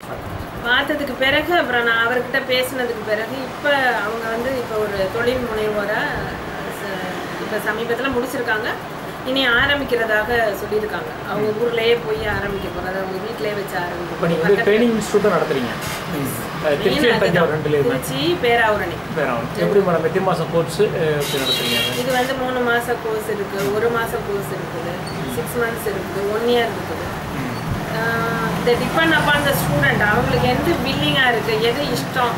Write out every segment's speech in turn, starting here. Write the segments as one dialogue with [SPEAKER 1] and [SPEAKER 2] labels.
[SPEAKER 1] பார்த்ததுக்கு பிறகு அப்புறம் நான் அவர்கிட்ட பேசினதுக்கு பிறகு இப்போ அவங்க வந்து இப்போ ஒரு தொழில் முனைவோராக இப்போ சமீபத்தில் முடிச்சிருக்காங்க. இனி ஆரம்பிக்கிறதாக சொல்லியிருக்காங்க. அவங்க ஊர்லேயே போய் ஆரம்பிக்க போகிறது, அவங்க வீட்டிலே வச்சு ஆரம்பிக்க.
[SPEAKER 2] ட்ரைனிங் இன்ஸ்டியூட்டும் நடத்துறீங்க
[SPEAKER 1] திருச்சி பேராவூரணி.
[SPEAKER 2] எப்படி மேடம் எத்தனை மாதம் கோர்ஸ் எப்படி நடத்துறீங்க?
[SPEAKER 1] இது வந்து 3 மாத கோர்ஸ் இருக்குது, 1 மாத கோர்ஸ் இருக்குது, 6 மந்த்ஸ் இருக்குது, 1 இயர் இருக்குது. இந்த டிபெண்ட் அப்பான் த ஸ்டூடெண்ட், அவங்களுக்கு எந்த வில்லிங்காக இருக்குது, எது இஷ்டம்.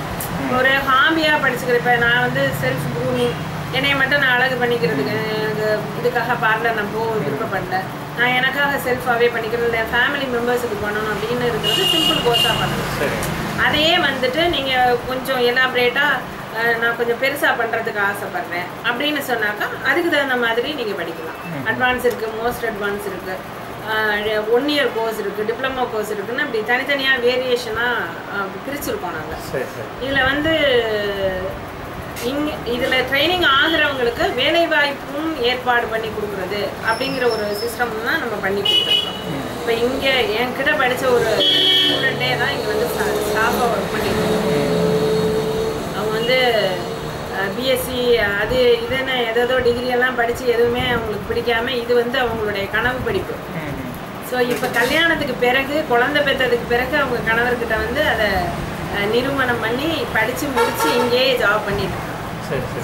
[SPEAKER 1] ஒரு ஹாபியாக படிச்சுக்கிறேன். இப்போ நான் வந்து செல்ஃப் க்ரூமிங், என்னை மட்டும் நான் அழகு பண்ணிக்கிறதுக்கு எனக்கு இதுக்காக பார்லர் நான் விருப்பப்படல. நான் எனக்காக செல்ஃபாகவே பண்ணிக்கிறது, என் ஃபேமிலி மெம்பர்ஸுக்கு பண்ணணும் அப்படின்னு இருக்கிறது சிம்பிள் கோர்ஸாக பண்ணணும். அதையே வந்துட்டு நீங்கள் கொஞ்சம் எலாபரேட்டாக நான் கொஞ்சம் பெருசாக பண்ணுறதுக்கு ஆசைப்பட்றேன் அப்படின்னு சொன்னாக்கா அதுக்கு தகுந்த மாதிரி நீங்கள் படிக்கலாம். அட்வான்ஸ் இருக்குது, மோஸ்ட் அட்வான்ஸ் இருக்குது, 1 இயர் கோர்ஸ் இருக்குது, டிப்ளமோ கோர்ஸ் இருக்குதுன்னு அப்படி தனித்தனியாக வேரியேஷனாக பிரிச்சுருக்கோம் நாங்கள். இதில் வந்து இதில் ட்ரைனிங் ஆகிறவங்களுக்கு வேலைவாய்ப்பும் ஏற்பாடு பண்ணி கொடுக்குறது அப்படிங்கிற ஒரு சிஸ்டம் தான் நம்ம பண்ணி கொடுத்துருக்கோம். இப்போ இங்கே என்கிட்ட படித்த ஒரு ஸ்டூடெண்ட்டே தான் இங்கே வந்து ஸ்டாஃபாக ஒர்க் பண்ணியிருக்கோம். அவங்க வந்து பிஎஸ்சி அது இதுன்னு ஏதோ டிகிரியெல்லாம் படித்து எதுவுமே அவங்களுக்கு பிடிக்காம இது வந்து அவங்களுடைய கனவு படிப்பு. ஸோ இப்போ கல்யாணத்துக்கு பிறகு, குழந்தை பெற்றதுக்கு பிறகு அவங்க கணவர்கிட்ட வந்து அதை நிறுவனம் பண்ணி படித்து முடித்து இங்கேயே ஜாப் பண்ணிட்டு.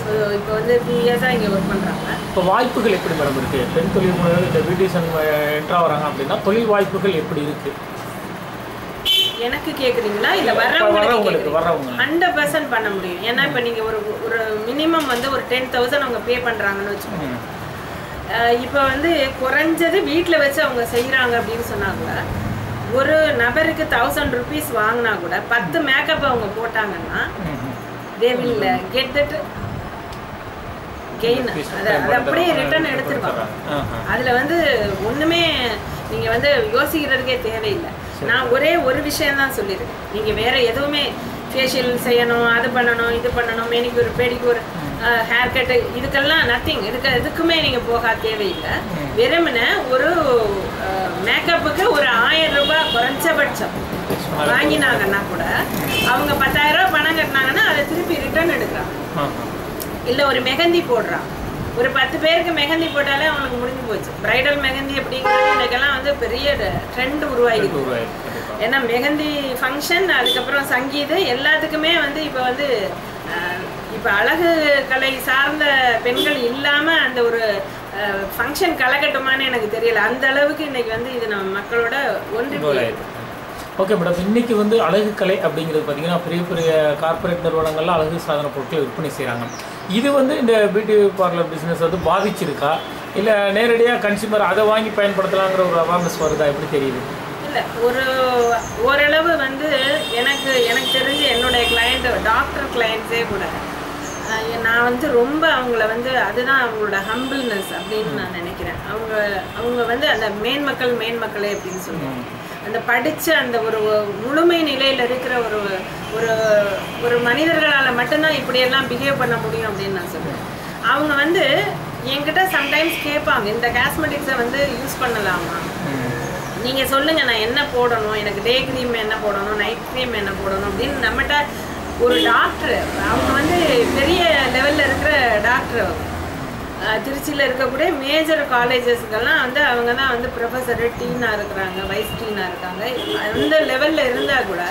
[SPEAKER 1] ஸோ இப்போ வந்து 2 இயர்ஸாக இங்கே ஒர்க் பண்ணுறாங்க.
[SPEAKER 2] இப்போ வாய்ப்புகள் எப்படி மேடம் இருக்குது? பெண் தொழில் முனைவர் இந்த பியூட்டிஷியன் என்ட்ரா வராங்க அப்படின்னா தொழில் வாய்ப்புகள் எப்படி இருக்குது?
[SPEAKER 1] எனக்கு கேட்குறீங்களா இல்லை வர்றவங்களுக்கு? 100% பண்ண முடியும். ஏன்னா இப்போ நீங்கள் ஒரு மினிமம் வந்து ஒரு 10,000 அவங்க பே பண்ணுறாங்கன்னு வச்சுக்கோங்க. இப்போ வந்து குறைஞ்சது வீட்டில் வச்சு அவங்க செய்கிறாங்க அப்படின்னு சொன்னாங்க. ஒரு நபருக்கு 1000 rupees வாங்கினா கூட 10 மேக்கப் அவங்க போட்டாங்கன்னா they will get that gain. அது அப்படியே ரிட்டர்ன் எடுத்துருவாங்க. அதில் வந்து ஒன்றுமே நீங்கள் வந்து யோசிக்கிறதுக்கே தேவையில்லை. நான் ஒரே ஒரு விஷயம்தான் சொல்லியிருக்கேன். நீங்கள் வேறு எதுவுமே ஃபேஷியல் செய்யணும், அது பண்ணணும், இது பண்ணணும், மெனிக்யூர், பெடிக்யூர், ஹேர் கட்டு, இதுக்கெல்லாம் நத்திங். எதுக்குமே நீங்கள் போக தேவையில்லை. வெறுமன ஒரு மேக்கப்புக்கு ஒரு 1000 ரூபாய் குறைஞ்சபட்சம் வாங்கினாங்கன்னா கூட அவங்க 10,000 ரூபா பணம் கட்டினாங்கன்னா அதை திருப்பி ரிட்டர்ன் எடுக்கிறாங்க. இல்லை ஒரு மெஹந்தி போடுறான், ஒரு 10 பேருக்கு மெஹந்தி போட்டாலே அவங்களுக்கு முடிஞ்சு போச்சு. பிரைடல் மெஹந்தி அப்படிங்கிறது இன்றைக்கெல்லாம் வந்து பெரிய ட்ரெண்ட் உருவாகிருக்கு. ஏன்னா மெஹந்தி ஃபங்க்ஷன், அதுக்கப்புறம் சங்கீதம், எல்லாத்துக்குமே வந்து இப்போ அழகு கலை சார்ந்த பெண்கள் இல்லாமல் அந்த ஒரு ஃபங்க்ஷன் கலக்கட்டுமான்னு எனக்கு தெரியல. அந்த அளவுக்கு இன்றைக்கி வந்து இது நம்ம மக்களோட ஒன்று.
[SPEAKER 2] ஓகே மேடம், இன்றைக்கி வந்து அழகு கலை அப்படிங்கிறது பார்த்திங்கன்னா பெரிய பெரிய கார்பரேட் நிறுவனங்கள்லாம் அழகு சாதன பொருட்களை விற்பனை செய்கிறாங்க. இது வந்து இந்த பியூட்டி பார்லர் பிஸ்னஸ் வந்து பாதிச்சிருக்கா, இல்லை நேரடியாக கன்சியூமர் அதை வாங்கி பயன்படுத்தலாங்கிற ஒரு அவேர்னஸ் வருதா, எப்படி தெரியுது?
[SPEAKER 1] இல்லை, ஓரளவு வந்து எனக்கு தெரிஞ்சு என்னுடைய கிளையண்ட், டாக்டர் கிளையண்ட்ஸே கூட நான் வந்து ரொம்ப அவங்கள வந்து அதுதான் அவங்களோட ஹம்பிள்னஸ் அப்படின்னு நான் நினைக்கிறேன். அவங்க வந்து அந்த மேன்மக்களே அப்படின்னு சொல்லுவாங்க. அந்த படித்த அந்த ஒரு முழுமை நிலையில் இருக்கிற ஒரு மனிதர்களால் மட்டும்தான் இப்படியெல்லாம் பிஹேவ் பண்ண முடியும் அப்படின்னு நான் சொல்லுவேன். அவங்க வந்து என்கிட்ட சம்டைம்ஸ் கேட்பாங்க, இந்த காஸ்மெட்டிக்ஸை வந்து யூஸ் பண்ணலாமா, நீங்கள் சொல்லுங்கள் நான் என்ன போடணும், எனக்கு டே க்ரீம் என்ன போடணும், நைட் க்ரீம் என்ன போடணும் அப்படின்னு நம்மகிட்ட ஒரு டாக்டர், அவங்க வந்து பெரிய லெவலில் இருக்கிற டாக்டர், திருச்சியில் இருக்கக்கூடிய மேஜர் காலேஜஸ்க்கெல்லாம் வந்து அவங்க தான் வந்து ப்ரொஃபஸர், டீனாக இருக்கிறாங்க, வைஸ் டீனாக இருக்காங்க. அந்த லெவலில் இருந்தால் கூட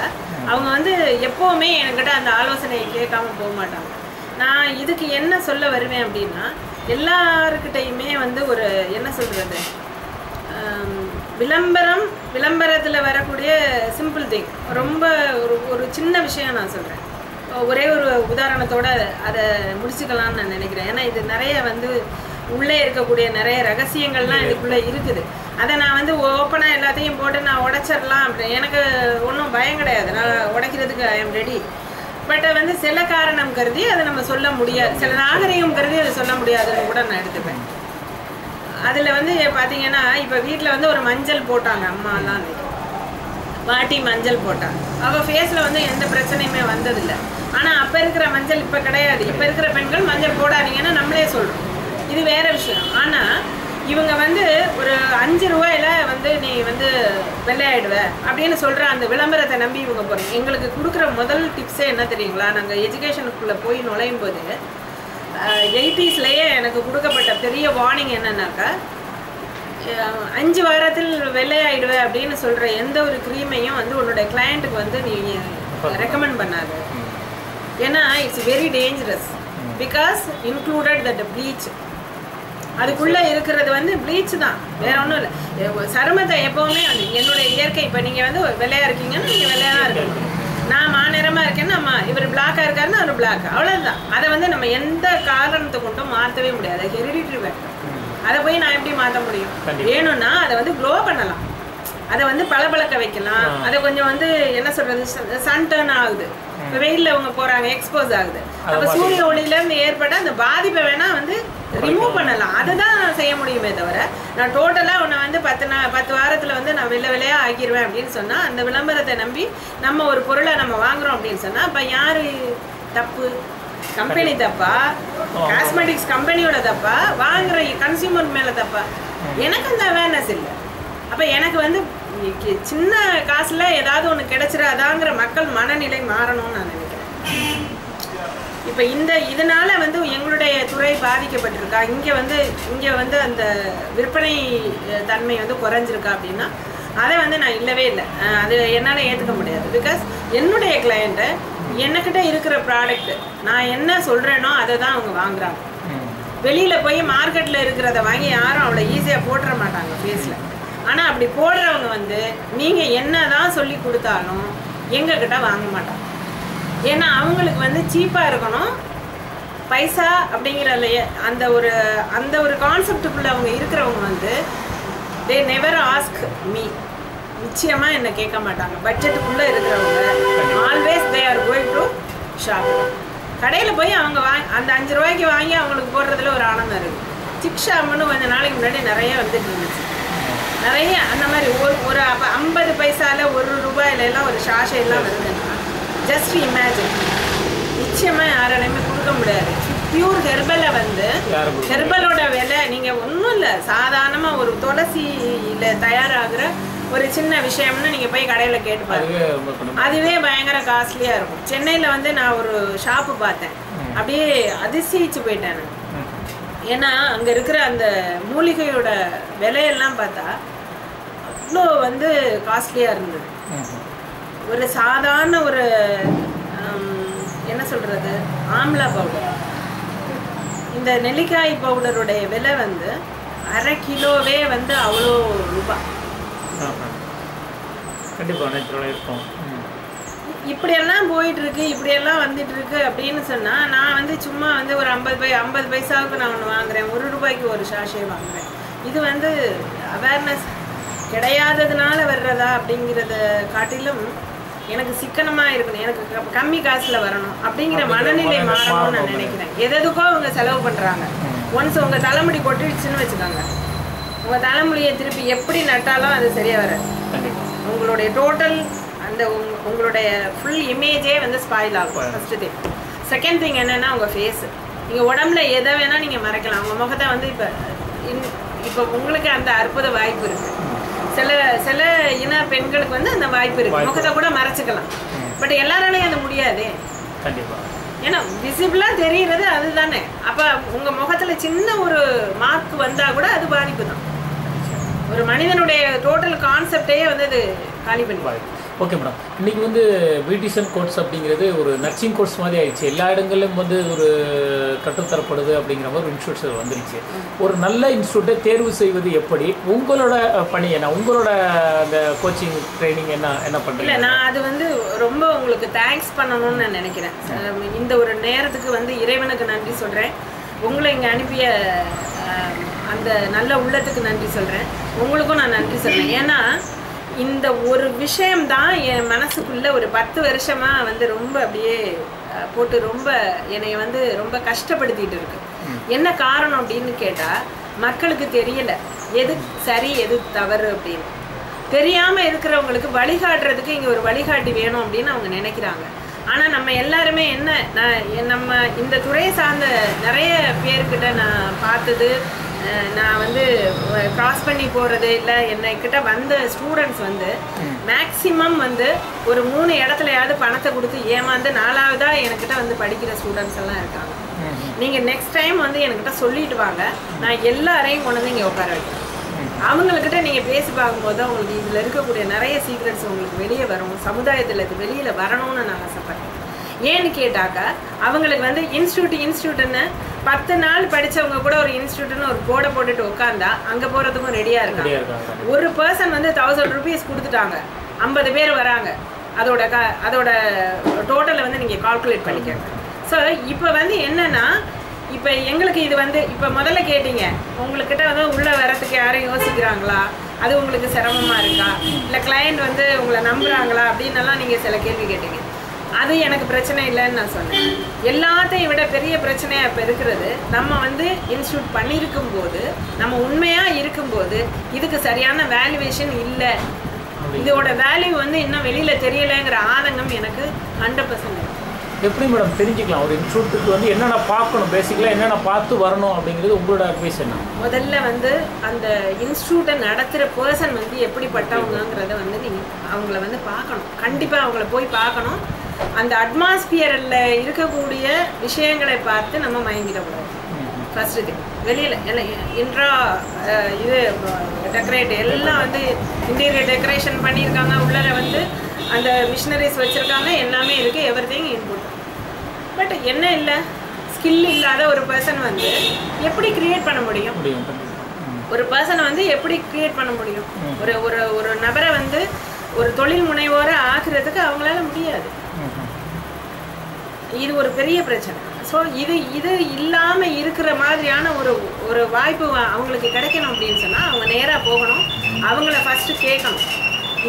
[SPEAKER 1] அவங்க வந்து எப்போவுமே என்கிட்ட அந்த ஆலோசனையை கேட்காம போக மாட்டாங்க. நான் இதுக்கு என்ன சொல்ல வருவேன் அப்படின்னா, எல்லாருக்கிட்டையுமே வந்து ஒரு என்ன சொல்கிறது, விளம்பரத்தில் வரக்கூடிய சிம்பிள் திங், ரொம்ப ஒரு சின்ன விஷயம் நான் சொல்கிறேன். ஒரே ஒரு உதாரணத்தோடு அதை முடிச்சுக்கலான்னு நான் நினைக்கிறேன். ஏன்னா இது நிறைய வந்து உள்ளே இருக்கக்கூடிய நிறைய ரகசியங்கள்லாம் இதுக்குள்ளே இருக்குது. அதை நான் வந்து ஓப்பனாக எல்லாத்தையும் போட்டு நான் உடைச்சிடலாம் அப்படி எனக்கு ஒன்றும் பயம் கிடையாது. நான் உடைக்கிறதுக்கு ஐ எம் ரெடி. பட் வந்து சில காரணம் கருதி அதை நம்ம சொல்ல முடியாது, சில நாகரிகம் கருதி அதை சொல்ல முடியாதுன்னு கூட நான் எடுத்துப்பேன். அதில் வந்து பார்த்தீங்கன்னா இப்போ வீட்டில் வந்து ஒரு மஞ்சள் போட்டாங்க, அம்மாலாம் வாட்டி மஞ்சள் போட்டாங்க. அவள் ஃபேஸில் வந்து எந்த பிரச்சனையுமே வந்ததில்லை. ஆனால் அப்போ இருக்கிற மஞ்சள் இப்போ கிடையாது. இப்போ இருக்கிற பெண்கள் மஞ்சள் போடாதீங்கன்னா நம்மளே சொல்கிறோம், இது வேறு விஷயம். ஆனால் இவங்க வந்து ஒரு 5 ரூபாயில வந்து நீ வந்து வெள்ளையாயிடுவ அப்படின்னு சொல்கிற அந்த விளம்பரத்தை நம்பி இவங்க போகிறீங்க. எங்களுக்கு கொடுக்குற முதல் டிப்ஸே என்ன தெரியுங்களா, நாங்கள் எஜுகேஷனுக்குள்ளே போய் நுழையும் போது 80ஸ்லேயே எனக்கு கொடுக்கப்பட்ட பெரிய வார்னிங் என்னன்னாக்கா, 5 வாரத்தில் வெள்ளையாயிடுவேன் அப்படின்னு சொல்கிற எந்த ஒரு க்ரீமையும் வந்து உன்னோட கிளையண்ட்டுக்கு வந்து நீ ரெக்கமெண்ட் பண்ணாது. ஏன்னா it's very dangerous. Because included that bleach, அதுக்குள்ளே இருக்கிறது வந்து ப்ளீச் தான், வேற ஒன்றும் இல்லை. சருமத்தை எப்போவுமே வந்து என்னுடைய இயற்கை, இப்போ நீங்கள் வந்து வெள்ளையாக இருக்கீங்கன்னா நீங்கள் வெள்ளையாக தான் இருக்கணும். நான் மாநிறமாக இருக்கேன்னா இவர் பிளாக்காக இருக்காருன்னா அவர் பிளாக், அவ்வளோதான். அதை வந்து நம்ம எந்த காரணத்தை கொண்டும் மாற்றவே முடியாது. Hereditary factor. அதை போய் நான் எப்படி மாற்ற முடியும்? வேணும்னா அதை வந்து க்ளோ பண்ணலாம், அதை வந்து பளபளக்க வைக்கலாம். அதை கொஞ்சம் வந்து என்ன சொல்கிறது, சன் டர்ன் ஆகுது, இப்போ வெயிலில் அவங்க போகிறாங்க, எக்ஸ்போஸ் ஆகுது. அப்போ சூரிய ஒளியிலேருந்து ஏற்பட்ட அந்த பாதிப்பை வேணால் வந்து ரிமூவ் பண்ணலாம். அதுதான் செய்ய முடியுமே தவிர நான் டோட்டலாக உன்னை வந்து 10 வாரத்தில் வந்து நான் வெள்ளையாக ஆக்கிடுவேன் அப்படின்னு சொன்னால், அந்த விளம்பரத்தை நம்பி நம்ம ஒரு பொருளை நம்ம வாங்குகிறோம் அப்படின்னு சொன்னால், அப்போ யார் தப்பு? கம்பெனி தப்பா? காஸ்மெட்டிக்ஸ் கம்பெனியோட தப்பா? வாங்குற கன்சியூமர் மேலே தப்பா? எனக்கு அந்த அவேர்னஸ் இல்லை. அப்போ எனக்கு வந்து சின்ன காசில் ஏதாவது ஒன்று கிடைச்சிடாதாங்கிற மக்கள் மனநிலை மாறணும்னு நான் நினைக்கிறேன். இப்போ இதனால வந்து எங்களுடைய துறை பாதிக்கப்பட்டிருக்கா, இங்கே வந்து அந்த விற்பனை தன்மை வந்து குறைஞ்சிருக்கா அப்படின்னா அதை வந்து நான் இல்லவே இல்லை, அது என்னால் ஏற்றுக்க முடியாது. பிகாஸ் என்னுடைய கிளையண்ட்டை என்னக்கிட்ட இருக்கிற ப்ராடக்ட் நான் என்ன சொல்கிறேனோ அதை தான் அவங்க வாங்குறாங்க. வெளியில் போய் மார்க்கெட்டில் இருக்கிறத வாங்கி யாரும் அவ்வளோ ஈஸியாக போட்டுற மாட்டாங்க ஃபேஸில். ஆனால் அப்படி போடுறவங்க வந்து நீங்கள் என்ன தான் சொல்லி கொடுத்தாலும் எங்ககிட்ட வாங்க மாட்டாங்க. ஏன்னா அவங்களுக்கு வந்து சீப்பாக இருக்கணும், பைசா அப்படிங்கிற அந்த ஒரு கான்செப்டுக்குள்ளே அவங்க இருக்கிறவங்க வந்து தே நெவர் ஆஸ்க் மீ. நிச்சயமாக என்னை கேட்க மாட்டாங்க. பட்ஜெட்டுக்குள்ளே இருக்கிறவங்க always they are going to shop. கடையில் போய் அவங்க அந்த 5 ரூபாய்க்கு வாங்கி அவங்களுக்கு போடுறதுல ஒரு ஆனந்தம் இருக்குது. சிக்ஷாம்னு கொஞ்சம் நாளைக்கு முன்னாடி நிறைய வந்துட்டு இருந்துச்சு. நிறைய அந்த மாதிரி ஒரு 50 பைசாவில் 1 ரூபாயிலெல்லாம் ஒரு ஷாஷை எல்லாம் வருதுன்னா ஜஸ்ட் இமேஜின். நிச்சயமாக யாராலையுமே கொடுக்க முடியாது. பியூர் ஹெர்பலை வந்து ஹெர்பலோட விலை நீங்கள் ஒன்றும் இல்லை, சாதாரணமாக ஒரு துளசியில் தயாராகிற ஒரு சின்ன விஷயம்னு நீங்கள் போய் கடையில் கேட்டு பாருங்க, அதுவே பயங்கர காஸ்ட்லியாக இருக்கும். சென்னையில் வந்து நான் ஒரு ஷாப்பு பார்த்தேன், அப்படியே அதிசயிச்சு போயிட்டேன் நான். ஏன்னா அங்கே இருக்கிற அந்த மூலிகையோட விலையெல்லாம் பார்த்தா அவ்வளோ வந்து காஸ்ட்லியாக இருந்தது. ஒரு சாதாரண ஒரு என்ன சொல்கிறது, ஆம்லா பவுடர், இந்த நெல்லிக்காய் பவுடருடைய விலை வந்து அரை கிலோவே வந்து அவ்வளோ ரூபாய். இப்படியெல்லாம் போயிட்டுருக்கு, இப்படியெல்லாம் வந்துட்டுருக்கு அப்படின்னு சொன்னால் நான் வந்து சும்மா வந்து ஒரு 50 பைசாவுக்கு நான் ஒன்று வாங்குகிறேன், 1 ரூபாய்க்கு ஒரு ஷாஷே வாங்குகிறேன். இது வந்து அவேர்னஸ் கிடையாததுனால வர்றதா அப்படிங்கிறத காட்டிலும் எனக்கு சிக்கனமாக இருக்கணும், எனக்கு கம்மி காசில் வரணும் அப்படிங்கிற மனநிலை மாறணும்னு நான் நினைக்கிறேன். எதுக்கோ அவங்க செலவு பண்ணுறாங்க. ஒன்ஸ் உங்கள் தலைமுடி கொட்டிடுச்சுன்னு வச்சுக்கோங்க, உங்கள் தலைமுடியை திருப்பி எப்படி நட்டாலும் அது சரியாக வராது. உங்களுடைய டோட்டல் அந்த உங்களுடைய ஃபுல் இமேஜே வந்து ஸ்பாயில் ஆகும். First thing. செகண்ட் திங் என்னென்னா உங்கள் ஃபேஸு. நீங்கள் உடம்புல எதை வேணால் நீங்கள் மறைக்கலாம். உங்கள் முகத்தை வந்து இப்போ உங்களுக்கு அந்த அற்புத வாய்ப்பு இருக்குது. சில இன பெண்களுக்கு வந்து அந்த வாய்ப்பு இருக்குது, முகத்தை கூட மறைச்சிக்கலாம். பட் எல்லாராலையும் அது முடியாது. ஏன்னா விசிபிளாக தெரிகிறது அதுதானே. அப்போ உங்கள் முகத்தில் சின்ன ஒரு மார்க் வந்தால் கூட அது பாதிப்பு தான். ஒரு மனிதனுடைய டோட்டல் கான்செப்டையே வந்து அது காலி பண்ணி.
[SPEAKER 2] ஓகே மேடம், இன்றைக்கி வந்து பியூட்டிஷியன் கோர்ஸ் அப்படிங்கிறது ஒரு நர்சிங் கோர்ஸ் மாதிரி ஆயிடுச்சு. எல்லா இடங்களிலும் வந்து ஒரு கற்றுத்தரப்படுது அப்படிங்கிற மாதிரி ஒரு இன்ஸ்டியூட் வந்துருச்சு. ஒரு நல்ல இன்ஸ்டியூட்டை தேர்வு செய்வது எப்படி? உங்களோட பணி என்ன? உங்களோட அந்த கோச்சிங் ட்ரைனிங் என்ன பண்ணுறீங்க?
[SPEAKER 1] இல்லை, நான் அது வந்து ரொம்ப உங்களுக்கு தேங்க்ஸ் பண்ணணும்னு நான் நினைக்கிறேன். இந்த ஒரு நேரத்துக்கு வந்து இறைவனுக்கு நன்றி சொல்கிறேன். உங்களை இங்கே அனுப்பிய அந்த நல்ல உள்ளத்துக்கு நன்றி சொல்கிறேன். உங்களுக்கும் நான் நன்றி சொல்கிறேன். ஏன்னா இந்த ஒரு விஷயம்தான் என் மனசுக்குள்ளே ஒரு 10 வருஷமாக வந்து ரொம்ப அப்படியே போட்டு ரொம்ப என்னை வந்து ரொம்ப கஷ்டப்படுத்திட்டு இருக்கு. என்ன காரணம் அப்படின்னு கேட்டால், மக்களுக்கு தெரியலை எது சரி எது தவறு அப்படின்னு. தெரியாமல் இருக்கிறவங்களுக்கு வழிகாட்டுறதுக்கு இங்கே ஒரு வழிகாட்டி வேணும் அப்படின்னு அவங்க நினைக்கிறாங்க. ஆனால் நம்ம எல்லாருமே நம்ம இந்த துறையை சார்ந்த நிறைய பேர்கிட்ட நான் பார்த்தது, நான் வந்து கிராஸ் பண்ணி போகிறது இல்லை என்னக்கிட்ட வந்த ஸ்டூடெண்ட்ஸ் வந்து மேக்ஸிமம் வந்து ஒரு 3 இடத்துலையாவது பணத்தை கொடுத்து ஏமாந்து 4வதாக என்கிட்ட வந்து படிக்கிற ஸ்டூடெண்ட்ஸ் எல்லாம் இருக்காங்க. நீங்கள் நெக்ஸ்ட் டைம் வந்து என்கிட்ட சொல்லிட்டு வாங்க, நான் எல்லாரையும் கொண்டு வந்து இங்கே உட்கார வைக்கிறேன். அவங்கக்கிட்ட நீங்கள் பேசி பார்க்கும்போது தான் உங்களுக்கு இதில் இருக்கக்கூடிய நிறைய சீக்ரெட்ஸ் உங்களுக்கு வெளியே வரும். சமுதாயத்தில் இது வெளியில் வரணும்னு நான் ஆசைப்பட்றேன். ஏன்னு கேட்டாக்கா அவங்களுக்கு வந்து இன்ஸ்டியூட்டுன்னு 10 நாள் படித்தவங்க கூட ஒரு இன்ஸ்டியூட்டுன்னு ஒரு போர்டை போட்டுட்டு உட்காந்தா அங்கே போகிறதுக்கும் ரெடியாக இருக்காங்க. ஒரு பர்சன் வந்து 1000 rupees கொடுத்துட்டாங்க, 50 பேர் வராங்க, அதோட டோட்டலை வந்து நீங்கள் கால்குலேட் பண்ணிக்கோங்க. ஸோ இப்போ வந்து என்னென்னா, இப்போ எங்களுக்கு இது வந்து இப்போ முதல்ல கேட்டீங்க, உங்கள்கிட்ட வந்து உள்ளே வரத்துக்கு யாரும் யோசிக்கிறாங்களா, அது உங்களுக்கு சிரமமாக இருக்கா, இல்லை கிளையண்ட் வந்து உங்களை நம்புகிறாங்களா அப்படின்னலாம் நீங்கள் சில கேள்வி கேட்டீங்க. அது எனக்கு பிரச்சனை இல்லைன்னு நான் சொன்னேன். எல்லாத்தையும் விட பெரிய பிரச்சனையாக இப்போ இருக்கிறது, நம்ம வந்து இன்ஸ்டியூட் பண்ணியிருக்கும் போது, நம்ம உண்மையாக இருக்கும்போது இதுக்கு சரியான வேல்யூவேஷன் இல்லை, இதோட வேல்யூ வந்து இன்னும் வெளியில் தெரியலைங்கிற ஆதங்கம் எனக்கு 100%.
[SPEAKER 2] எப்படி மேடம் தெரிஞ்சுக்கலாம் ஒரு இன்ஸ்டியூட்டுக்கு வந்து என்னென்ன பார்க்கணும், பேசிக்கலாக என்னென்ன பார்த்து வரணும் அப்படிங்கிறது உங்களோட அட்வைஸ் என்ன? முதல்ல
[SPEAKER 1] வந்து அந்த இன்ஸ்டியூட்டை நடத்துகிற பர்சன் வந்து எப்படிப்பட்டவங்கிறத வந்து நீங்கள் அவங்கள வந்து பார்க்கணும். கண்டிப்பாக அவங்கள போய் பார்க்கணும். அந்த அட்மாஸ்பியரில் இருக்கக்கூடிய விஷயங்களை பார்த்து நம்ம மயங்கிடக்கூடாது. ஃபர்ஸ்ட் இது வெளியில் எல்லாம் இன்ட்ரா இது டெக்கரேட் எல்லாம் வந்து இன்டீரியர் டெக்கரேஷன் பண்ணியிருக்காங்க, உள்ளே வந்து அந்த மிஷினரிஸ் வச்சுருக்காங்க, எல்லாமே இருக்குது, எவ்ரிதிங் இன்புட். பட் என்ன இல்லை, ஸ்கில் இல்லாத ஒரு பர்சன் வந்து எப்படி க்ரியேட் பண்ண முடியும்? ஒரு பர்சனை வந்து எப்படி க்ரியேட் பண்ண முடியும்? ஒரு நபரை வந்து ஒரு தொழில் முனைவோரை ஆக்குறதுக்கு அவங்களால முடியாது. இது ஒரு பெரிய பிரச்சனை. ஸோ இது இல்லாமல் இருக்கிற மாதிரியான ஒரு வாய்ப்பு அவங்களுக்கு கிடைக்கணும் அப்படின்னு சொன்னால் அவங்க நேராக போகணும். அவங்கள ஃபஸ்ட்டு கேட்கணும்,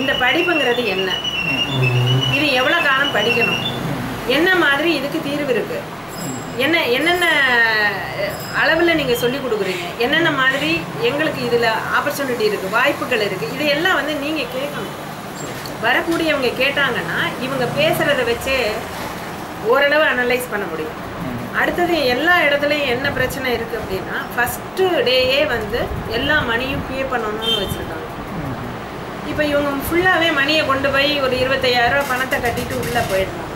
[SPEAKER 1] இந்த படிப்புங்கிறது என்ன, இது எவ்வளோ காலம் படிக்கணும், என்ன மாதிரி இதுக்கு தீர்வு இருக்குது, என்னென்ன அளவில் நீங்கள் சொல்லி கொடுக்குறீங்க, என்னென்ன மாதிரி எங்களுக்கு இதில் ஆப்பர்ச்சுனிட்டி இருக்குது, வாய்ப்புகள் இருக்குது, இதையெல்லாம் வந்து நீங்கள் கேட்கணும். வரக்கூடியவங்க கேட்டாங்கன்னா இவங்க பேசுகிறத வச்சே ஓரளவு அனலைஸ் பண்ண முடியும். அடுத்தது எல்லா இடத்துலையும் என்ன பிரச்சனை இருக்குது அப்படின்னா, ஃபஸ்ட்டு டேயே வந்து எல்லா மணியும் பே பண்ணணும்னு வச்சுருக்காங்க. இப்போ இவங்க ஃபுல்லாகவே மணியை கொண்டு போய் ஒரு 25,000 பணத்தை கட்டிட்டு உள்ளே போயிடணும்.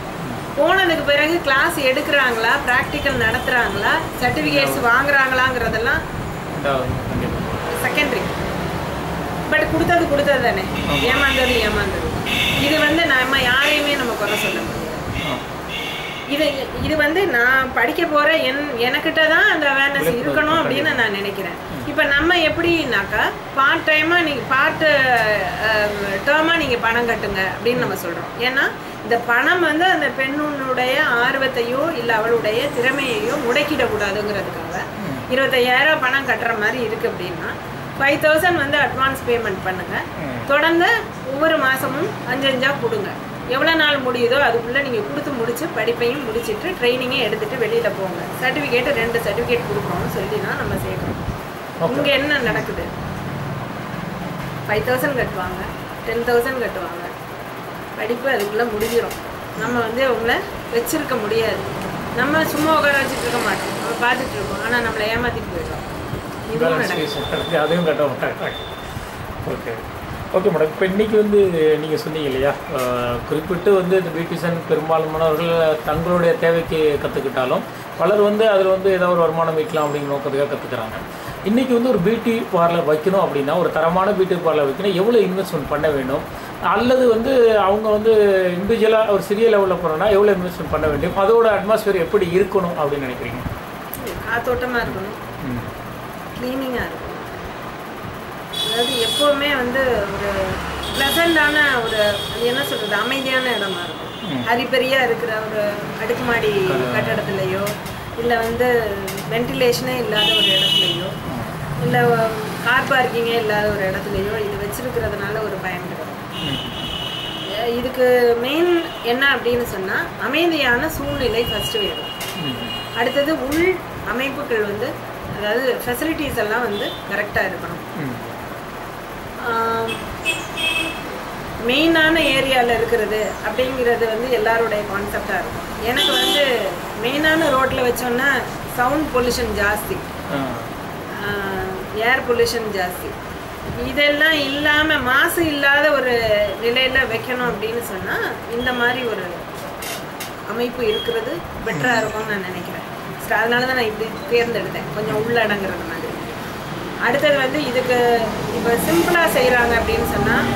[SPEAKER 1] போனதுக்கு பிறகு கிளாஸ் எடுக்கிறாங்களா, ப்ராக்டிக்கல் நடத்துகிறாங்களா, சர்டிஃபிகேட்ஸ் வாங்குறாங்களாங்கிறதெல்லாம் செகண்டரி. பட் கொடுத்தது தானே, ஏமாந்தது. இது வந்து நம்ம யாரையுமே நம்ம குறை சொல்ல முடியாது. இது வந்து நான் படிக்க போகிற எனக்கிட்ட தான் அந்த அவேர்னஸ் இருக்கணும் அப்படின்னு நான் நினைக்கிறேன். இப்போ நம்ம எப்படின்னாக்கா பார்ட் டைமாக நீங்கள் டேர்மாக நீங்கள் பணம் கட்டுங்க அப்படின்னு நம்ம சொல்கிறோம். ஏன்னா இந்த பணம் வந்து அந்த பெண்ணுடைய ஆர்வத்தையோ இல்லை அவளுடைய திறமையையோ முடக்கிடக்கூடாதுங்கிறதுக்காக 25,000 பணம் கட்டுற மாதிரி இருக்குது. அப்படின்னா 5,000 வந்து அட்வான்ஸ் பேமெண்ட் பண்ணுங்கள், தொடர்ந்து ஒவ்வொரு மாதமும் 5,5 கொடுங்க. எவ்வளோ நாள் முடியுதோ அதுக்குள்ளே நீங்கள் கொடுத்து முடிச்சு படிப்பையும் முடிச்சுட்டு ட்ரைனிங்கே எடுத்துகிட்டு வெளியில் போங்க. சர்டிஃபிகேட்டு 2 சர்டிஃபிகேட் கொடுக்குறோம்னு சொல்லி தான் நம்ம சேர்க்குறோம். இங்கே என்ன நடக்குது, 5,000 கட்டுவாங்க, 10,000 கட்டுவாங்க, படிப்பு அதுக்குள்ளே முடிஞ்சிடும். நம்ம வந்து அவங்கள வச்சுருக்க முடியாது. நம்ம சும்மா உட்கார வச்சுட்டு இருக்க மாட்டோம், நம்ம பார்த்துட்டு இருக்கோம், ஆனால் நம்மளை ஏமாற்றிட்டு போயிடுவோம். இதுவும் நடக்குது.
[SPEAKER 2] அதையும் கட்ட மாட்டாங்க. Okay okay madam. இப்போ இன்றைக்கி வந்து நீங்கள் சொன்னீங்க இல்லையா, குறிப்பிட்டு வந்து இந்த பியூட்டிஷியன் பெரும்பாலானவர்கள் தங்களுடைய தேவைக்கு கற்றுக்கிட்டாலும் பலர் வந்து அதில் வந்து ஏதாவது ஒரு வருமானம் வைக்கலாம் அப்படிங்கிற நோக்கத்துக்காக கற்றுக்குறாங்க. இன்றைக்கி வந்து ஒரு பியூட்டி பார்லர் வைக்கணும் அப்படின்னா, ஒரு தரமான பியூட்டி பார்லர் வைக்கணும், எவ்வளோ இன்வெஸ்ட்மெண்ட் பண்ண வேணும், அல்லது வந்து அவங்க வந்து இண்டிவிஜுவலாக ஒரு சிறிய லெவலில் போகிறோன்னா எவ்வளோ இன்வெஸ்ட்மெண்ட் பண்ண வேண்டும், அதோட அட்மாஸ்பியர் எப்படி இருக்கணும் அப்படின்னு நினைக்கிறீங்க?
[SPEAKER 1] காத்தோட்டமாக இருக்கணும், க்ளீனிங்காக இருக்கணும். அதாவது எப்போவுமே வந்து ஒரு ப்ளசண்டான ஒரு என்ன சொல்கிறது அமைதியான இடமா இருக்கும். ஹரிபரியாக இருக்கிற ஒரு அடுக்குமாடி கட்டடத்துலையோ இல்லை வந்து வென்டிலேஷனே இல்லாத ஒரு இடத்துலையோ இல்லை கார் பார்க்கிங்கே இல்லாத ஒரு இடத்துலையோ இது வச்சுருக்கிறதுனால ஒரு பயன் கிடையாது. இதுக்கு மெயின் என்ன அப்படின்னு சொன்னால் அமைதியான சூழ்நிலை ஃபஸ்ட்டு வேணும். அடுத்தது உள் அமைப்புகள் வந்து அதாவது ஃபெசிலிட்டிஸ் எல்லாம் வந்து கரெக்டாக இருக்கணும். மெயினான ஏரியாவில் இருக்கிறது அப்படிங்கிறது வந்து எல்லாருடைய கான்செப்டாக இருக்கும். எனக்கு வந்து மெயினான ரோட்டில் வச்சோன்னா சவுண்ட் பொல்யூஷன் ஜாஸ்தி, ஏர் பொல்யூஷன் ஜாஸ்தி. இதெல்லாம் இல்லாமல் மாசு இல்லாத ஒரு நிலையில் வைக்கணும் அப்படின்னு சொன்னால் இந்த மாதிரி ஒரு அமைப்பு இருக்கிறது பெட்டராக இருக்கும்னு நான் நினைக்கிறேன். அதனால தான் நான் இப்படி தேர்ந்தெடுத்தேன், கொஞ்சம் உள்ளடங்குறது மாதிரி. அடுத்தது வந்து இதுக்கு இப்போ சிம்பிளாக செய்கிறாங்க அப்படின்னு சொன்னால்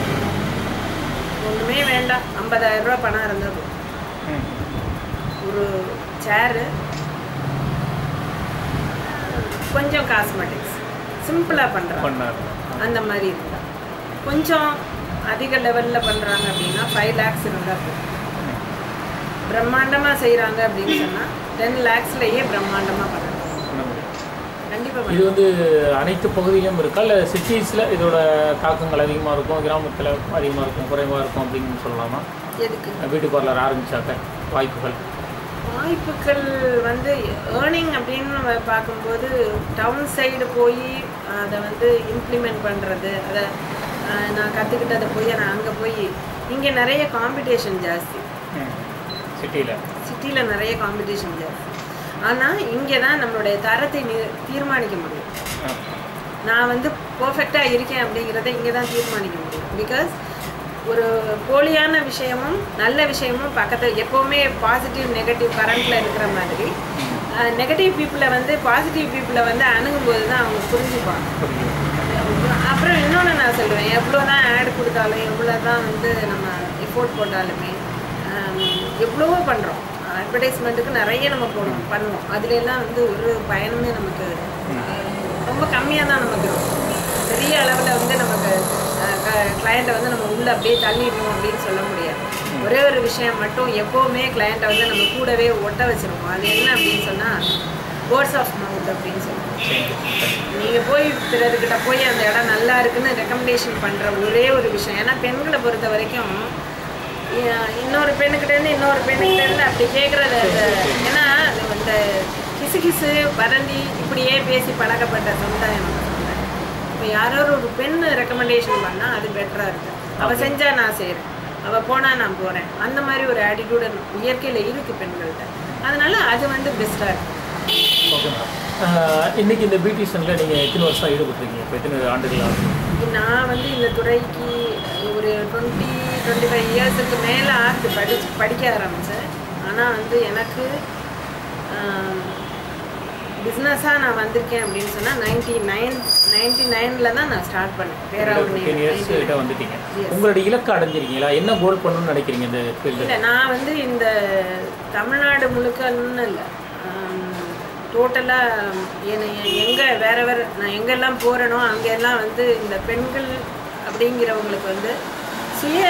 [SPEAKER 1] ஒன்றுமே வேண்டாம், 50,000 ரூபா பணம் இருந்தது, ஒரு சேரு, கொஞ்சம் காஸ்மெட்டிக்ஸ் சிம்பிளாக பண்ணுறாங்க அந்த மாதிரி இருந்தால். கொஞ்சம் அதிக லெவலில் பண்ணுறாங்க அப்படின்னா 5 lakhs இருந்தால் போதும். பிரம்மாண்டமாக செய்கிறாங்க அப்படின்னு சொன்னால் 10 lakhsலேயே பிரம்மாண்டமாக பண்ணுறாங்க. கண்டிப்பாக
[SPEAKER 2] இது வந்து அனைத்து பகுதியிலும் இருக்கா, இல்லை சிட்டிஸில் இதோட தாக்கங்கள் அதிகமாக இருக்கும், கிராமத்தில் அதிகமாக இருக்கும், குறைவாக இருக்கும் அப்படின்னு சொல்லலாமா?
[SPEAKER 1] எதுக்கு
[SPEAKER 2] பியூட்டி பார்லர் ஆரம்பித்தாக்க வாய்ப்புகள்
[SPEAKER 1] வந்து ஏர்னிங் அப்படின்னு பார்க்கும்போது டவுன் சைடு போய் அதை வந்து இம்ப்ளிமெண்ட் பண்ணுறது, அதை நான் கற்றுக்கிட்டதை போய் நான் அங்கே போய் இங்கே நிறைய காம்படிஷன் ஜாஸ்தி. சிட்டியில் நிறைய காம்படிஷன் ஜாஸ்தி. ஆனால் இங்கே தான் நம்மளுடைய தரத்தை தீர்மானிக்க முடியும். நான் வந்து பர்ஃபெக்டாக இருக்கேன் அப்படிங்கிறத இங்கே தான் தீர்மானிக்க முடியும். பிகாஸ் ஒரு போலியான விஷயமும் நல்ல விஷயமும் பக்கத்தில் எப்போவுமே பாசிட்டிவ் நெகட்டிவ் கரண்ட்டில் இருக்கிற மாதிரி நெகட்டிவ் பீப்புளை வந்து பாசிட்டிவ் பீப்புளை வந்து அணுகும்போது தான் அவங்க புரிஞ்சுப்பாங்க. அப்புறம் இன்னொன்று நான் சொல்லுவேன், எவ்வளோ தான் ஆட் கொடுத்தாலும், எவ்வளோ தான் வந்து நம்ம எஃபோர்ட் போட்டாலுமே, எவ்வளவோ பண்ணுறோம், அட்வர்டைஸ்மெண்ட்டுக்கு நிறைய நம்ம பண்ணுவோம், அதுலெல்லாம் வந்து ஒரு பயனுமே நமக்கு ரொம்ப கம்மியாக தான் நமக்கு இருக்கும். பெரிய அளவில் வந்து நமக்கு கிளையண்ட்டை வந்து நம்ம உள்ளே அப்படியே தள்ளிடணும் அப்படின்னு சொல்ல முடியாது. ஒரே ஒரு விஷயம் மட்டும் எப்போவுமே கிளையண்ட்டை வந்து நம்ம கூடவே ஒட்ட வச்சுருக்கோம். அது என்ன அப்படின்னு சொன்னால் வேர்ட்ஸ் ஆஃப் மவுத் அப்படின்னு சொல்லுவோம். நீங்கள் போய் பிறர்கிட்ட போய் அந்த இடம் நல்லா இருக்குன்னு ரெக்கமெண்டேஷன் பண்ணுற ஒரே ஒரு விஷயம். ஏன்னா பெண்களை பொறுத்த வரைக்கும் இன்னொரு பெண்ணுக்கிட்டேருந்து இன்னொரு பெண்ணுக்கிட்டேருந்து அப்படி கேட்குறது, ஏன்னா அது வந்து கிசு வதந்தி இப்படியே பேசி பழக்கப்பட்ட சமுதாயம். இப்போ யாரோ ஒரு பெண் ரெக்கமெண்டேஷன் பண்ணால் அது பெட்டராக இருக்குது. அவள் செஞ்சால் நான் செய்கிறேன், அவள் போனால் நான் போகிறேன், அந்த மாதிரி ஒரு ஆட்டிடியூடு இயற்கையில் இருக்குது பெண்கள்கிட்ட. அதனால் அது வந்து பெஸ்ட்டாக இருக்குது.
[SPEAKER 2] ஓகே மேடம், இன்றைக்கி இந்த பியூட்டிஷனில் நீங்கள் எத்தனை வருஷம் ஈடுபட்டுருக்கீங்க? இப்போ எத்தனை ஆண்டுகள் ஆகுது?
[SPEAKER 1] நான் வந்து இந்த துறைக்கு ஒரு 20-25 இயர்ஸுக்கு மேலே ஆகுது படிக்க ஆரம்பித்தேன். ஆனால் வந்து எனக்கு பிஸ்னஸாக நான் வந்திருக்கேன் அப்படின்னு சொன்னால் 99 தான் நான் ஸ்டார்ட் பண்ணேன்.
[SPEAKER 2] பேராவூர் வந்துட்டீங்க. உங்களுடைய இலக்கு அடைஞ்சிருக்கீங்களா? என்ன கோல் பண்ணணும்னு நினைக்கிறீங்க இந்த ஃபீல்டு?
[SPEAKER 1] இல்லை, நான் வந்து இந்த தமிழ்நாடு முழுக்கன்னு இல்லை, டோட்டலாக எங்கே வேறு நான் எங்கெல்லாம் போகிறேனோ அங்கெல்லாம் வந்து இந்த பெண்கள் அப்படிங்கிறவங்களுக்கு வந்து சுய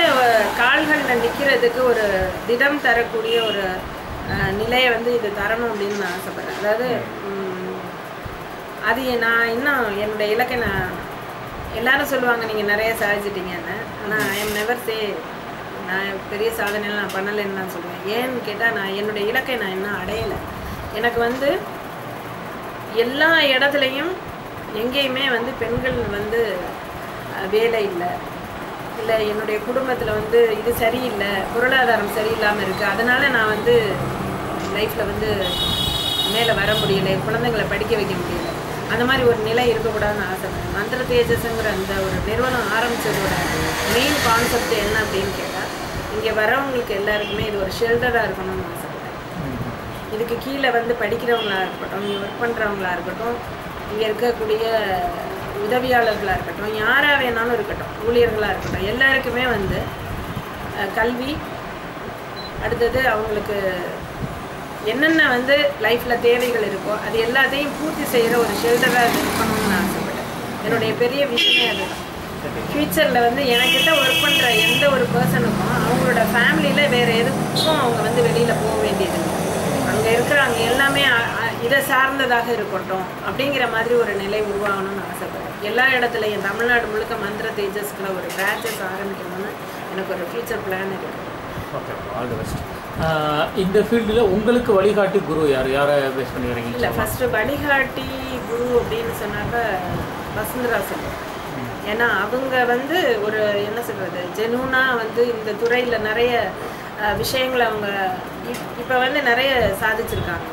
[SPEAKER 1] கால்களில் நிற்கிறதுக்கு ஒரு திடம் தரக்கூடிய ஒரு நிலையை வந்து இது தரணும் அப்படின்னு நான் ஆசைப்பட்றேன். அதாவது அது நான் இன்னும் என்னுடைய இலக்கை எல்லாரும் சொல்லுவாங்க நீங்கள் நிறைய சாதிச்சிட்டீங்கன்னு. ஆனால் ஐ எம் நெவர் சே நான் பெரிய சாதனையெல்லாம் நான் பண்ணலைன்னு நான் சொல்லுவேன். ஏன்னு கேட்டால் நான் என்னுடைய இலக்கை நான் இன்னும் அடையலை. எனக்கு வந்து எல்லா இடத்துலையும் எங்கேயுமே வந்து பெண்கள் வந்து வேலை இல்லை, என்னுடைய குடும்பத்தில் வந்து இது சரியில்லை, பொருளாதாரம் சரியில்லாமல் இருக்குது, அதனால் நான் வந்து லைஃப்பில் வந்து மேலே வர முடியலை, குழந்தைங்களை படிக்க வைக்க முடியலை, அந்த மாதிரி ஒரு நிலை இருக்கக்கூடாதுன்னு ஆசைப்பட்டேன். மந்திர தேஜஸ்ங்கிற அந்த ஒரு நிறுவனம் ஆரம்பித்ததோட மெயின் கான்செப்ட் என்ன அப்படின்னு கேட்டால், இங்கே வரவங்களுக்கு எல்லாருக்குமே இது ஒரு ஷெல்டராக இருக்கணும்னு ஆசைப்பட்டேன். இதுக்கு கீழே வந்து படிக்கிறவங்களா இருக்கட்டும், இங்கே ஒர்க் பண்ணுறவங்களா இருக்கட்டும், இங்கே இருக்கக்கூடிய உதவியாளர்களாக இருக்கட்டும், யாராக வேணாலும் இருக்கட்டும், ஊழியர்களாக இருக்கட்டும், எல்லாருக்குமே வந்து கல்வி, அடுத்தது அவங்களுக்கு என்னென்ன வந்து லைஃப்பில் தேவைகள் இருக்கோ அது எல்லாத்தையும் பூர்த்தி செய்கிற ஒரு ஷெல்டராக இருக்கணும்னு நான் ஆசைப்பட்டேன். என்னுடைய பெரிய விஷயமே அதுதான். ஃப்யூச்சரில் வந்து எனக்கிட்ட ஒர்க் பண்ணுற எந்த ஒரு பர்சனுக்கும் அவங்களோட ஃபேமிலியில் வேறு எதுக்கும் அவங்க வந்து வெளியில் போக வேண்டியது இல்லை. அங்கே இருக்கிறாங்க எல்லாமே இதை சார்ந்ததாக இருக்கட்டும் அப்படிங்கிற மாதிரி ஒரு நிலை உருவாகணும்னு ஆசைப்படுறேன். எல்லா இடத்துலையும் தமிழ்நாடு முழுக்க மந்திர தேஜஸ்க்குள்ள ஒரு பிரான்ச்சஸ் ஆரம்பிக்கணும்னு எனக்கு ஒரு ஃபியூச்சர் பிளான் இருக்குது.
[SPEAKER 2] Okay, all the best. இந்த ஃபீல்டில் உங்களுக்கு வழிகாட்டி குரு யாரை பேஸ் பண்ணி வரீங்க?
[SPEAKER 1] இல்லை, ஃபஸ்ட்டு வழிகாட்டி குரு அப்படின்னு சொன்னாக்க வசுந்தரா சொல்லுவேன். ஏன்னா அவங்க வந்து ஒரு என்ன சொல்கிறது, ஜெனூனாக வந்து இந்த துறையில் நிறைய விஷயங்களை அவங்க இப்போ வந்து நிறைய சாதிச்சிருக்காங்க.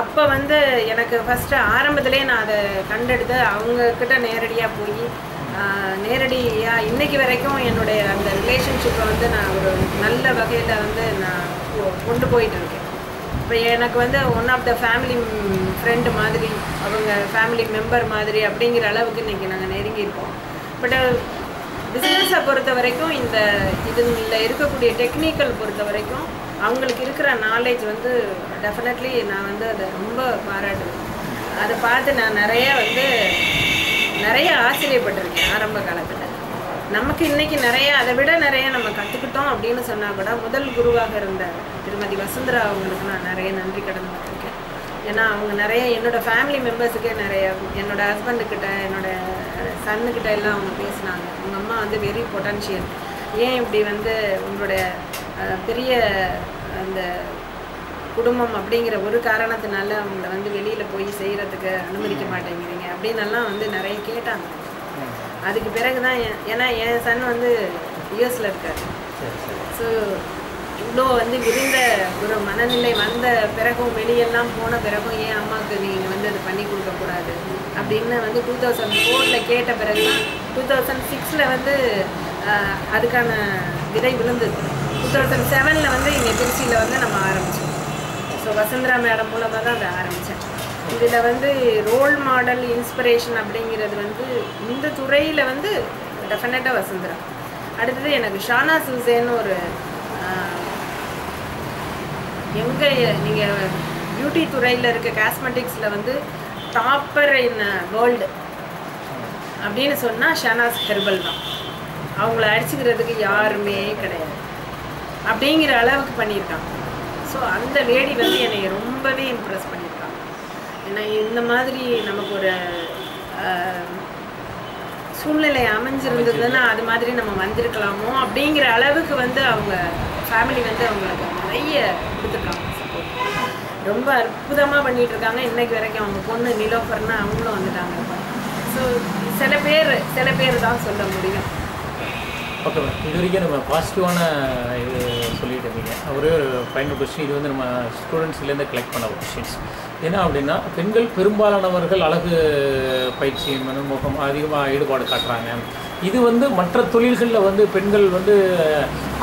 [SPEAKER 1] அப்போ வந்து எனக்கு ஃபஸ்ட்டு ஆரம்பத்துலேயே நான் அதை கண்டெடுத்து அவங்கக்கிட்ட நேரடியாக போய் நேரடியாக இன்றைக்கி வரைக்கும் என்னுடைய அந்த ரிலேஷன்ஷிப்பை வந்து நான் ஒரு நல்ல வகையில் வந்து நான் கொண்டு போயிட்டு இருக்கேன். இப்போ எனக்கு வந்து one of the family friend மாதிரி, அவங்க ஃபேமிலி மெம்பர் மாதிரி அப்படிங்கிற அளவுக்கு இன்றைக்கி நாங்கள் நெருங்கியிருக்கோம். பட் பிஸ்னஸை பொறுத்த வரைக்கும் இதில் இருக்கக்கூடிய டெக்னிக்கல் பொறுத்த வரைக்கும் அவங்களுக்கு இருக்கிற நாலேஜ் வந்து டெஃபினெட்லி நான் வந்து அதை ரொம்ப பாராட்டுவேன். அதை பார்த்து நான் நிறைய ஆச்சரியப்பட்டிருக்கேன் ஆரம்ப காலத்தில். நமக்கு இன்றைக்கி அதை விட நிறைய நம்ம கற்றுக்கிட்டோம் அப்படின்னு சொன்னால் கூட முதல் குருவாக இருந்த திருமதி வசுந்தரா அவங்களுக்கு நான் நிறைய நன்றி கடன் பட்டிருக்கேன். ஏன்னா அவங்க நிறைய என்னோடய ஃபேமிலி மெம்பர்ஸுக்கே நிறைய, என்னோடய ஹஸ்பண்டுக்கிட்ட, என்னோடய சன்னுக்கிட்ட எல்லாம் அவங்க பேசினாங்க. உங்கள் அம்மா வந்து வெரி பொட்டன்ஷியல், ஏன் இப்படி வந்து உங்களுடைய பெரிய அந்த குடும்பம் அப்படிங்கிற ஒரு காரணத்தினால அவங்கள வந்து வெளியில் போய் செய்கிறதுக்கு அனுமதிக்க மாட்டேங்கிறீங்க அப்படின்னெல்லாம் வந்து நிறைய கேட்டாங்க. அதுக்கு பிறகு தான் ஏன்னா என் சன் வந்து யூஎஸில் இருக்காரு. ஸோ இவ்வளோ வந்து விரிந்த ஒரு மனநிலை வந்த பிறகும், வெளியெல்லாம் போன பிறகும் ஏன் அம்மாவுக்கு நீங்கள் வந்து அது பண்ணி கொடுக்கக்கூடாது அப்படின்னு வந்து 2004 கேட்ட பிறகு தான் 2006 வந்து அதுக்கான விதை விழுந்தது. 2007 வந்து இங்கே திருச்சியில் வந்து நம்ம ஆரம்பித்தோம். ஸோ வசுந்தரா மேடம் மூலமாக தான் அதை ஆரம்பித்தேன். இதில் வந்து ரோல் மாடல் இன்ஸ்பிரேஷன் அப்படிங்கிறது வந்து இந்த துறையில் வந்து டெஃபினட்டாக வசுந்தரா. அடுத்தது எனக்கு ஷானா சூசேன்னு ஒரு எங்கே நீங்கள் பியூட்டி துறையில் இருக்க காஸ்மெட்டிக்ஸில் வந்து டாப்பர் இன் வேர்ல்டு அப்படின்னு சொன்னால் ஷானாஸ் ஹெர்பல் தான். அவங்கள அடிச்சுக்கிறதுக்கு யாருமே கிடையாது அப்படிங்கிற அளவுக்கு பண்ணியிருக்காங்க. ஸோ அந்த லேடி வந்து என்னை ரொம்பவே இம்ப்ரெஸ் பண்ணியிருக்காங்க. ஏன்னா இந்த மாதிரி நமக்கு ஒரு சூழ்நிலை அமைஞ்சிருந்ததுன்னா அது மாதிரி நம்ம வந்திருக்கலாமோ அப்படிங்கிற அளவுக்கு வந்து அவங்க ஃபேமிலி வந்து அவங்களுக்கு நிறைய கொடுத்துருக்காங்க சப்போர்ட். ரொம்ப அற்புதமாக பண்ணிகிட்டு இருக்காங்க இன்றைக்கு வரைக்கும். அவங்க பொண்ணு நிலோஃபர்னா அவங்களும் வந்துட்டாங்க. ஸோ சில பேர் தான் சொல்ல முடியும்.
[SPEAKER 2] ஓகே மேம், இது வரைக்கும் நம்ம பாசிட்டிவான இது சொல்லிட்டு இருந்தீங்க. ஒரே ஒரு ஃபைனல் கொஸ்டின், இது வந்து நம்ம ஸ்டூடெண்ட்ஸ்லேருந்து கலெக்ட் பண்ண கொஸ்டின்ஸ் என்ன அப்படின்னா, பெண்கள் பெரும்பாலானவர்கள் அழகு பயிற்சி மனமுகம் அதிகமாக ஈடுபாடு காட்டுறாங்க. இது வந்து மற்ற தொழில்களில் வந்து பெண்கள் வந்து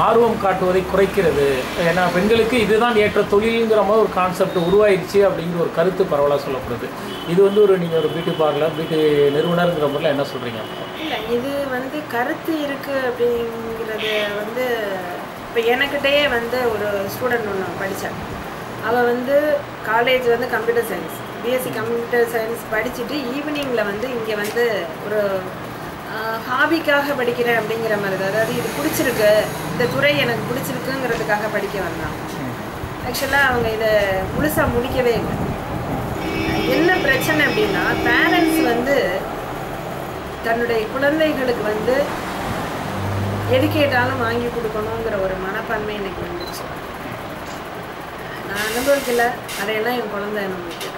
[SPEAKER 2] ஆர்வம் காட்டுவதை குறைக்கிறது. ஏன்னா பெண்களுக்கு இதுதான் ஏற்ற தொழிலுங்கிற மாதிரி ஒரு கான்செப்ட் உருவாயிடுச்சு அப்படிங்கிற ஒரு கருத்து பரவலாக சொல்லப்படுது. இது வந்து நீங்கள் ஒரு பியூட்டி பார்லர் பியூட்டி நிறுவனருங்கிற முறையில் என்ன சொல்கிறீங்க?
[SPEAKER 1] இல்லை, இது வந்து கருத்து இருக்குது அப்படிங்கிறது வந்து இப்போ எனக்கிட்டேயே வந்து ஒரு ஸ்டூடெண்ட் ஒன்று படித்தாள். அவள் வந்து காலேஜ் வந்து computer science, BSc computer science படிச்சுட்டு ஈவினிங்கில் வந்து இங்கே வந்து ஒரு ஹாபிக்காக படிக்கிறேன் அப்படிங்கிற மாதிரி தான். அதாவது இது பிடிச்சிருக்கு, இந்த துறை எனக்கு பிடிச்சிருக்குங்கிறதுக்காக படிக்க வந்தாங்க. ஆக்சுவலாக அவங்க இதை முழுசாக முடிக்கவே இல்லை. என்ன பிரச்சனை அப்படின்னா, பேரண்ட்ஸ் வந்து தன்னுடைய குழந்தைகளுக்கு வந்து எது கேட்டாலும் வாங்கி கொடுக்கணுங்கிற ஒரு மனப்பான்மை இன்னைக்கு வந்துடுச்சு. நான் அனுபவிக்கலை, அதையெல்லாம் என் குழந்தை அனுபவிக்கிறேன்.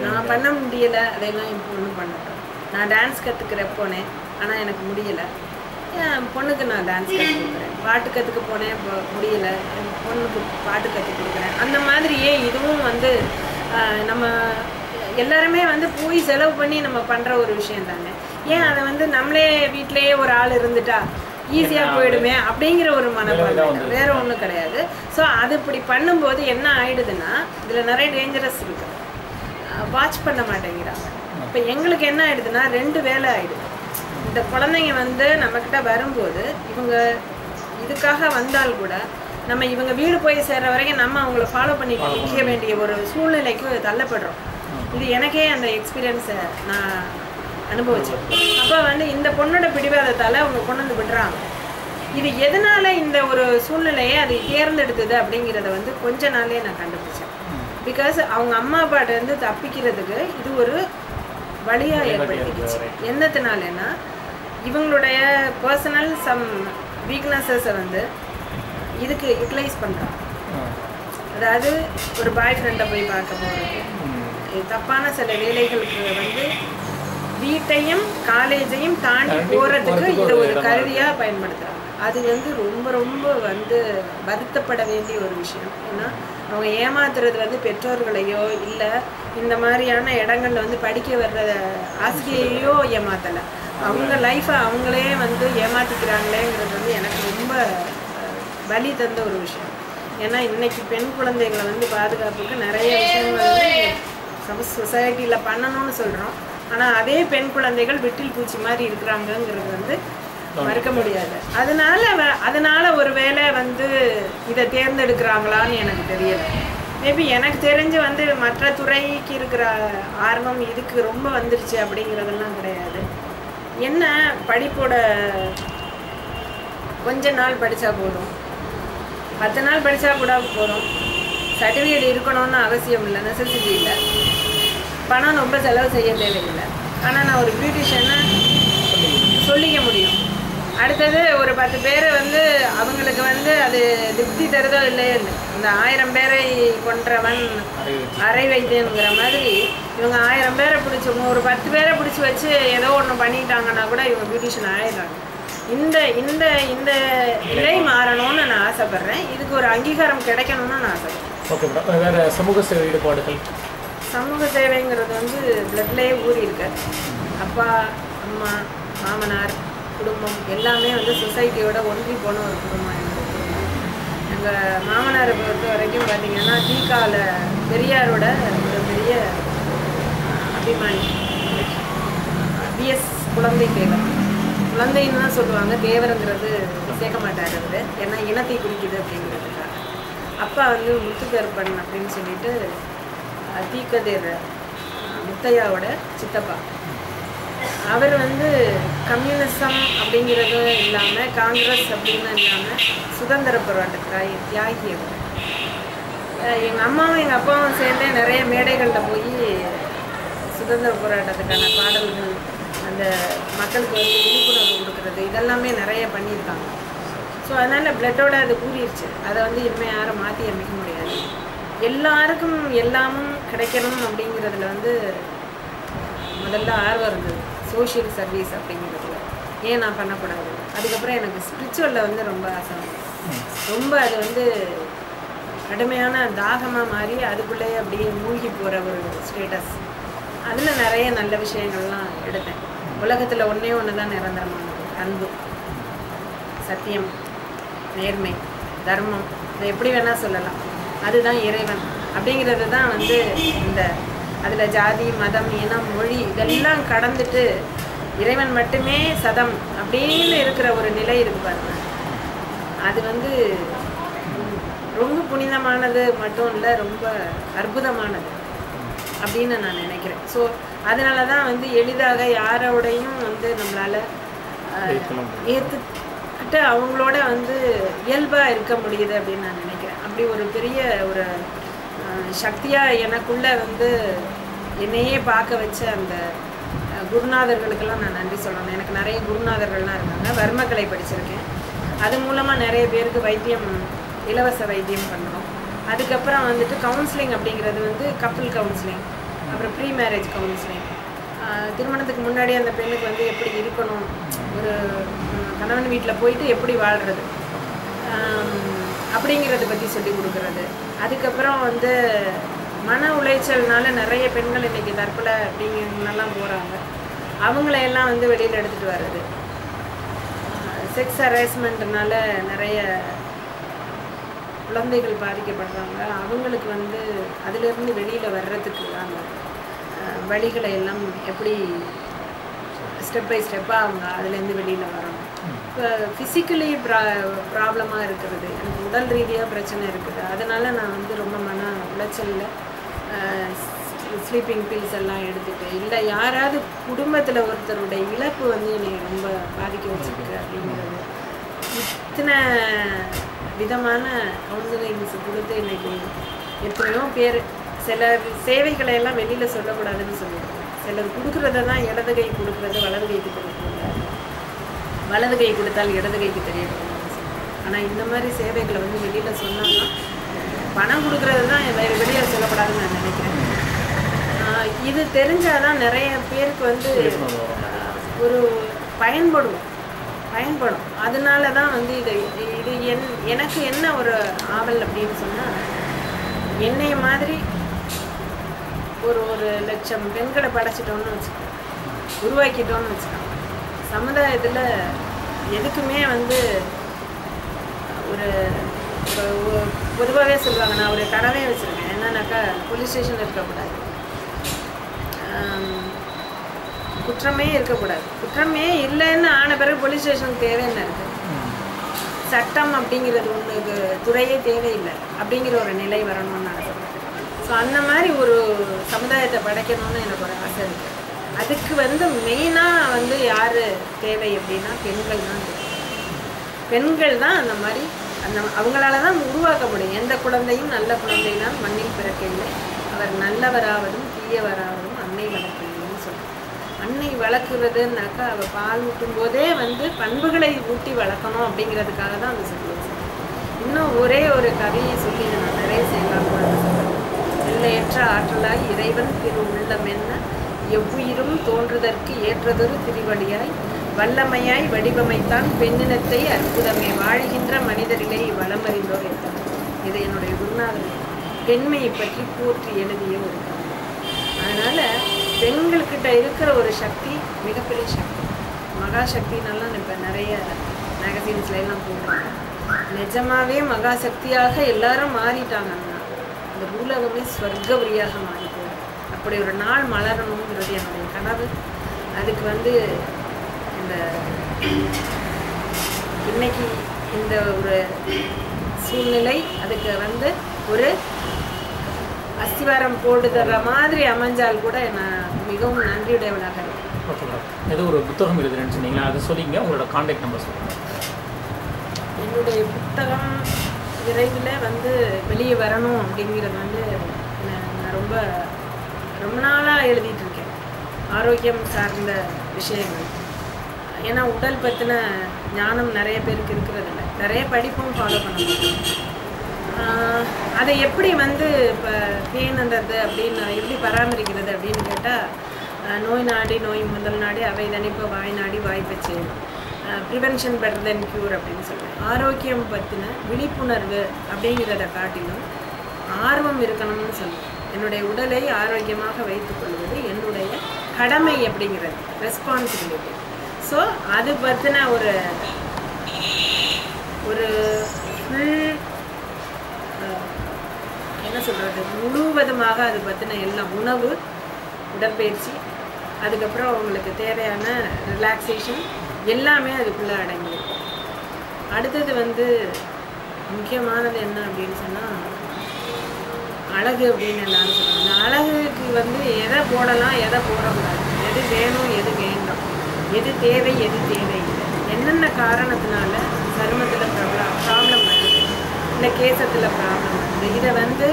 [SPEAKER 1] நான் பண்ண முடியலை, அதையெல்லாம் என் பொண்ணு பண்ணட்டும். நான் டான்ஸ் கற்றுக்கிறேன் போனேன், ஆனால் எனக்கு முடியலை. என் பொண்ணுக்கு நான் டான்ஸ் கற்றுக் கொடுக்குறேன். பாட்டு கற்றுக்க போனேன், முடியலை, என் பொண்ணுக்கு பாட்டு கற்றுக் கொடுக்குறேன். அந்த மாதிரியே இதுவும் வந்து நம்ம எல்லாருமே வந்து போய் செலவு பண்ணி நம்ம பண்ணுற ஒரு விஷயம் தானே. ஏன் அதை வந்து நம்மளே வீட்டிலேயே ஒரு ஆள் இருந்துட்டா ஈஸியாக போயிடுமே அப்படிங்கிற ஒரு மனப்பான்மை, வேற ஒன்றும் கிடையாது. ஸோ அது இப்படி பண்ணும்போது என்ன ஆயிடுதுன்னா, இதில் நிறைய டேஞ்சரஸ் இருக்கு. வாட்ச் பண்ண மாட்டேங்கிறாங்க. இப்போ எங்களுக்கு என்ன ஆயிடுதுன்னா, 2 வேலை ஆயிடுது. இந்த குழந்தைங்க வந்து நம்மக்கிட்ட வரும்போது இவங்க இதுக்காக வந்தால் கூட நம்ம இவங்க வீடு போய் சேர்ற வரைக்கும் நம்ம அவங்கள ஃபாலோ பண்ணி நிற்க வேண்டிய ஒரு சூழ்நிலைக்கு தள்ளப்படுறோம். இது எனக்கே அந்த எக்ஸ்பீரியன்ஸை நான் அனுபவிச்சேன். அப்போ வந்து இந்த பொண்ணோட பிடிவாதத்தால் அவங்க கொண்டு வந்து விடுறாங்க. இது எதனால இந்த ஒரு சூழ்நிலையை அது தேர்ந்தெடுத்தது அப்படிங்கிறத வந்து கொஞ்ச நாளே நான் கண்டுபிடிச்சேன். பிகாஸ் அவங்க அம்மா அப்பாட்டேருந்து தப்பிக்கிறதுக்கு இது ஒரு வழியாக ஏற்படுத்திக்கிச்சு. என்னத்தினாலன்னா, இவங்களுடைய பர்சனல் சம் வீக்னஸஸை வந்து இதுக்கு யூட்டிலைஸ் பண்ணுறாங்க. அதாவது ஒரு பாய் ஃப்ரெண்டை போய் பார்க்க போகிறது, தப்பான சில வேலைகளுக்கு வந்து வீட்டையும் காலேஜையும் தாண்டி போகிறதுக்கு இதை ஒரு கருவியாக பயன்படுத்துகிறாங்க. அது வந்து ரொம்ப ரொம்ப வந்து வருத்தப்பட வேண்டிய ஒரு விஷயம். ஏன்னா அவங்க ஏமாத்துறது வந்து பெற்றோர்களையோ இல்லை இந்த மாதிரியான இடங்கள்ல வந்து படிக்க வர்ற ஆசிரியையோ ஏமாத்தலை, அவங்க லைஃப்பை அவங்களே வந்து ஏமாத்திக்கிறாங்களேங்கிறது வந்து எனக்கு ரொம்ப வலி தந்த ஒரு விஷயம். ஏன்னா இன்னைக்கு பெண் குழந்தைகளை வந்து பாதுகாப்புக்கு நிறைய விஷயங்கள் வந்து சொசைட்டியில் பண்ணணும்னு சொல்கிறோம். ஆனால் அதே பெண் குழந்தைகள் விட்டில் பூச்சி மாதிரி இருக்கிறாங்கங்கிறது வந்து மறுக்க முடியாது. அதனால ஒரு வேளை வந்து இதை தேர்ந்தெடுக்கிறாங்களான்னு எனக்கு தெரியலை. மேபி எனக்கு தெரிஞ்சு வந்து மற்ற துறைக்கு இருக்கிற ஆர்வம் இதுக்கு ரொம்ப வந்துருச்சு அப்படிங்கிறதெல்லாம் கிடையாது. என்ன படிப்போட கொஞ்ச நாள் படித்தா போதும், 10 நாள் படித்தா கூட போதும், சர்டிஃபிகேட் இருக்கணும்னு அவசியம் இல்லை, நெசசிட்டி இல்லை, பணம் ரொம்ப செலவு செய்ய தேவையில்லை. ஆனால் நான் ஒரு பியூட்டிஷியனை சொல்லிக்க முடியும். அடுத்தது ஒரு 10 பேரை வந்து அவங்களுக்கு வந்து அது திருப்தி தருதோ இல்லையோ இல்லை, இந்த 1000 பேரை கொன்றவன் அரை வைத்தியங்கிற மாதிரி இவங்க 1000 பேரை பிடிச்சி ஒரு 10 பேரை பிடிச்சி வச்சு ஏதோ ஒன்று பண்ணிட்டாங்கன்னா கூட இவங்க பியூட்டிஷியன் ஆயிடுறாங்க. இந்த இந்த இந்த நிலை மாறணும்னு நான் ஆசைப்பட்றேன். இதுக்கு ஒரு அங்கீகாரம் கிடைக்கணும்னு நான் ஆசைப்பட்றேன்.
[SPEAKER 2] ஓகே மேடம், வேறு சமூக சேவை ஈடுபாடுகள்?
[SPEAKER 1] சமூக சேவைங்கிறது வந்து பிளட்லேயே ஊறி இருக்கு. அப்பா, அம்மா, மாமனார், குடும்பம் எல்லாமே வந்து சொசைட்டியோட ஒன்றி போன ஒரு குடும்பம் என்னோட குடும்பம். எங்கள் மாமனாரை பொறுத்த வரைக்கும் பார்த்திங்கன்னா தீகால பெரியாரோட ஒரு பெரிய அபிமானி. பிஎஸ் குழந்தை தேவர், குழந்தைன்னு தான் சொல்லுவாங்க, தேவருங்கிறது சேர்க்க மாட்டார் அவர், ஏன்னா இனத்தை குறிக்குது அப்படிங்கிறதுக்காக. அப்பா வந்து முத்துக்கருப்பன் அப்படின்னு சொல்லிட்டு தீக்கதேர் முத்தையாவோட சித்தப்பா. அவர் வந்து கம்யூனிசம் அப்படிங்கிறது இல்லாமல், காங்கிரஸ் அப்படின்னு இல்லாமல் சுதந்திர போராட்டத்துக்காக தியாகி அவர். எங்கள் அம்மாவும் எங்கள் அப்பாவும் சேர்ந்தே நிறைய மேடைகளில் போய் சுதந்திர போராட்டத்துக்கான பாடல்கள், அந்த மக்களுக்கு வந்து விழிப்புணர்வு கொடுக்கறது, இதெல்லாமே நிறைய பண்ணியிருக்காங்க. ஸோ அதனால் பிளட்டோட அது கூறிடுச்சு. அதை வந்து இனிமேல் யாரும் மாற்றி அமைக்க முடியாது. எல்லாருக்கும் எல்லாமும் கிடைக்கணும் அப்படிங்கிறதுல வந்து முதல்ல ஆர்வம் இருந்தது. சோஷியல் சர்வீஸ் அப்படிங்கிறதுல ஏன் நான் பண்ணக்கூடாது. அதுக்கப்புறம் எனக்கு ஸ்பிரிச்சுவலில் வந்து ரொம்ப ஆசை, ரொம்ப அது வந்து கடுமையான தாகமாக மாறி அதுக்குள்ளேயே அப்படியே மூழ்கி போகிற ஒரு ஸ்டேட்டஸ். அதில் நிறைய நல்ல விஷயங்கள்லாம் எடுத்தேன். உலகத்தில் ஒன்றே ஒன்று தான் நிரந்தரமானது, அன்பு, சத்தியம், நேர்மை, தர்மம், இதை எப்படி வேணால் சொல்லலாம். அதுதான் இறைவன் அப்படிங்கிறது தான் வந்து இந்த அதில் ஜாதி, மதம், இனம், மொழி இதெல்லாம் கடந்துட்டு இறைவன் மட்டுமே சதம் அப்படின்னு இருக்கிற ஒரு நிலை இருக்கு பாருங்க. அது வந்து ரொம்ப புனிதமானது மட்டும் இல்லை, ரொம்ப அற்புதமானது அப்படின்னு நான் நினைக்கிறேன். ஸோ அதனால தான் வந்து எளிதாக யாரோடையும் வந்து நம்மளால் ஏற்றுக்கிட்டு அவங்களோட வந்து இயல்பாக இருக்க முடியுது அப்படின்னு நான் நினைக்கிறேன். அப்படி ஒரு பெரிய ஒரு சக்தியாக எனக்குள்ளே வந்து என்னையே பார்க்க வச்ச அந்த குருநாதர்களுக்கெல்லாம் நான் நன்றி சொல்லணும். எனக்கு நிறைய குருநாதர்கள்லாம் இருக்காங்க. வர்மக்கலை படிச்சிருக்கேன். அது மூலமாக நிறைய பேருக்கு வைத்தியம், இலவச வைத்தியம் பண்ணுறோம். அதுக்கப்புறம் வந்துட்டு கவுன்சிலிங் அப்படிங்கிறது வந்து கப்புள் கவுன்சிலிங், அப்புறம் ப்ரீ மேரேஜ் கவுன்சிலிங், திருமணத்துக்கு முன்னாடி அந்த பெண்ணுக்கு வந்து எப்படி இருக்கணும், ஒரு கணவன் வீட்டில் போயிட்டு எப்படி வாழ்கிறது அப்படிங்கிறத பற்றி சொல்லி கொடுக்குறது. அதுக்கப்புறம் வந்து மன உளைச்சல்னால நிறைய பெண்கள் இன்றைக்கி தற்கொலை அப்படிங்கிறதுலாம் போகிறாங்க. அவங்களையெல்லாம் வந்து வெளியில் எடுத்துகிட்டு வர்றது. செக்ஸ் ஹராஸ்மெண்ட்னால நிறைய குழந்தைகள் பாதிக்கப்படுறாங்க. அவங்களுக்கு வந்து அதிலிருந்து வெளியில் வர்றதுக்கு அந்த வழிகளை எல்லாம் எப்படி ஸ்டெப் பை ஸ்டெப்பாக அவங்க அதுலேருந்து வெளியில் வரணும். இப்போ ஃபிசிக்கலி ப்ராப்ளமாக இருக்கிறது, எனக்கு உடல் ரீதியாக பிரச்சனை இருக்குது. அதனால் நான் வந்து ரொம்ப மன உளைச்சலில் ஸ்லீப்பிங் பில்ஸ் எல்லாம் எடுத்துகிட்டு, இல்லை யாராவது குடும்பத்தில் ஒருத்தருடைய இழப்பு வந்து என்னை ரொம்ப பாதிக்க வச்சுருக்கு அப்படிங்கிறது. இத்தனை விதமான கவுன்சிலிங்ஸ் கொடுத்து இன்றைக்கி எத்தனையோ பேர் சில சேவைகளை எல்லாம் வெளியில் சொல்லக்கூடாதுன்னு சொல்லியிருக்காங்க. சிலர் கொடுக்குறத தான் இடது கை கொடுக்குறது வலது கைக்கு தெரியக்கூடாது, வலது கை கொடுத்தால் இடது கைக்கு தெரியக்கூடாதுன்னு சொல்லுவாங்க. ஆனால் இந்த மாதிரி சேவைகளை வந்து வெளியில் சொன்னாங்கன்னா, பணம் கொடுக்குறது தான் வெளியில் சொல்லக்கூடாதுன்னு நான் நினைக்கிறேன். இது தெரிஞ்சால் தான் நிறைய பேருக்கு வந்து ஒரு பயன்படும். பயன்படும். அதனால தான் வந்து இது எனக்கு என்ன ஒரு ஆவல் அப்படின்னு சொன்னால், என்னைய மாதிரி ஒரு 1,00,000 பெண்களை படைச்சிட்டோம்னு வச்சுக்கோங்க, உருவாக்கிட்டோம்னு வச்சுக்கோங்க, சமுதாயத்தில் எதுக்குமே வந்து ஒரு பொதுவாகவே சொல்லுவாங்க, நான் ஒரு கனவே வச்சுருக்கேன், என்னன்னாக்கா போலீஸ் ஸ்டேஷன் இருக்கக்கூடாது, குற்றமே இருக்கக்கூடாது. குற்றமே இல்லைன்னு ஆன பிறகு போலீஸ் ஸ்டேஷனுக்கு தேவைன்னு இருக்குது. சட்டம் அப்படிங்கிறது ஒன்றுக்கு துறையே தேவையில்லை அப்படிங்கிற ஒரு நிலை வரணும்னு நான் சொல்கிறேன். ஸோ அந்த மாதிரி ஒரு சமுதாயத்தை படைக்கணும்னு எனக்கு ஒரு ஆசை இருக்குது. அதுக்கு வந்து மெயினாக வந்து யார் தேவை அப்படின்னா பெண்கள் தான் தேவை. பெண்கள் தான் அந்த மாதிரி அவங்களால தான் உருவாக்க முடியும். எந்த குழந்தையும் நல்ல குழந்தை தான் மண்ணில் பிறக்கவில்லை, அவர் நல்லவராவதும் தீயவராவதும் அன்னை வளர்க்கவில்லைன்னு சொல்லுவாங்க. அன்னை வளர்க்குறதுனாக்கா அவள் பால் ஊட்டும் போதே வந்து பண்புகளை ஊட்டி வளர்க்கணும் அப்படிங்கிறதுக்காக தான் அந்த சொல்லுவாங்க. இன்னும் ஒரே ஒரு கதையை சொல்லி நான் நிறைய செய்யலாம் கூட சொல்லுவேன். எல்லையற்ற ஆற்றலாய் இறைவன் திரு உள்ளம் என்ன எவ்வுயிரும் தோன்றுதற்கு ஏற்றதொரு திருவடியாய் வல்லமையாய் வடிவமைத்தான் பெண்ணினத்தை அற்புதமே வாழ்கின்ற மனிதரிலே வளமறிந்தோர் என்றார். இது என்னுடைய குருநாதர் பெண்மையை பற்றி போற்றி எழுதிய ஒரு கதை. அதனால் பெண்கள்கிட்ட இருக்கிற ஒரு சக்தி மிகப்பெரிய சக்தி, மகாசக்தினாலாம் இப்போ நிறைய மேகசின்ஸ்ல எல்லாம் போடுறாங்க. நிஜமாவே மகாசக்தியாக எல்லாரும் மாறிட்டாங்கன்னா அந்த பூலகமே ஸ்வர்க்கபுரியாக மாறி போகும். அப்படி ஒரு நாள் மலரணுங்கிறது என்னுடைய கனவு. அதுக்கு வந்து இந்த இன்னைக்கு இந்த ஒரு சூழ்நிலை அதுக்கு வந்து ஒரு அஸ்திவாரம் போடுதற மாதிரி அமைஞ்சால் கூட நான் மிகவும் நன்றியுடையவளாக இருக்கேன்.
[SPEAKER 2] ஓகே மேடம், ஏதோ ஒரு புத்தகம் எழுதுறேன்னு சொன்னீங்களா, அதை சொல்லிங்க, உங்களோட கான்டாக்ட் நம்பர் சொல்லுங்கள்.
[SPEAKER 1] என்னுடைய புத்தகம் விரைவில் வந்து வெளியே வரணும் அப்படிங்கிறது வந்து நான் ரொம்ப ரொம்ப நாளாக எழுதிட்டு இருக்கேன். ஆரோக்கியம் சார்ந்த விஷயங்கள். ஏன்னா உடல் பற்றின ஞானம் நிறைய பேருக்கு இருக்கிறதில்ல, நிறைய படிப்பும் ஃபாலோ பண்ண முடியும். அதை எப்படி வந்து இப்போ பேணுன்றது அப்படின்னு எப்படி பராமரிக்கிறது அப்படின்னு கேட்டால், நோய் நாடி நோய் முதல் நாடி அவை தணிப்பு வாய் நாடி வாய்ப்பை செய்யும், ப்ரிவென்ஷன் பெட்டர் தென் க்யூர் அப்படின்னு சொல்லுவேன். ஆரோக்கியம் பற்றின விழிப்புணர்வு அப்படிங்கிறத காட்டிலும் ஆர்வம் இருக்கணும்னு சொல்லுவேன். என்னுடைய உடலை ஆரோக்கியமாக வைத்துக்கொள்வது என்னுடைய கடமை அப்படிங்கிறது, ரெஸ்பான்சிபிலிட்டி. ஸோ அது பற்றின ஒரு ஃபுல் என்ன சொல்கிறது, முழுவதுமாக அது பற்றின எல்லாம் உணவு, உடற்பயிற்சி, அதுக்கப்புறம் அவங்களுக்கு தேவையான ரிலாக்ஸேஷன் எல்லாமே அதுக்குள்ளே அடங்கியிருக்கும். அடுத்தது வந்து முக்கியமானது என்ன அப்படின்னு சொன்னால் அழகு அப்படின்னு எல்லாரும் சொல்லுவாங்க. அந்த அழகுக்கு வந்து எதை போடலாம் எதை போடக்கூடாது, எது வேணும் எது வேண்டாம், எது தேவை எது தேவையில்லை, என்னென்ன காரணத்தினால சருமத்தில் ப்ராப்ளம் வருது, இல்லை கேசத்தில் ப்ராப்ளம் வருது, இதை வந்து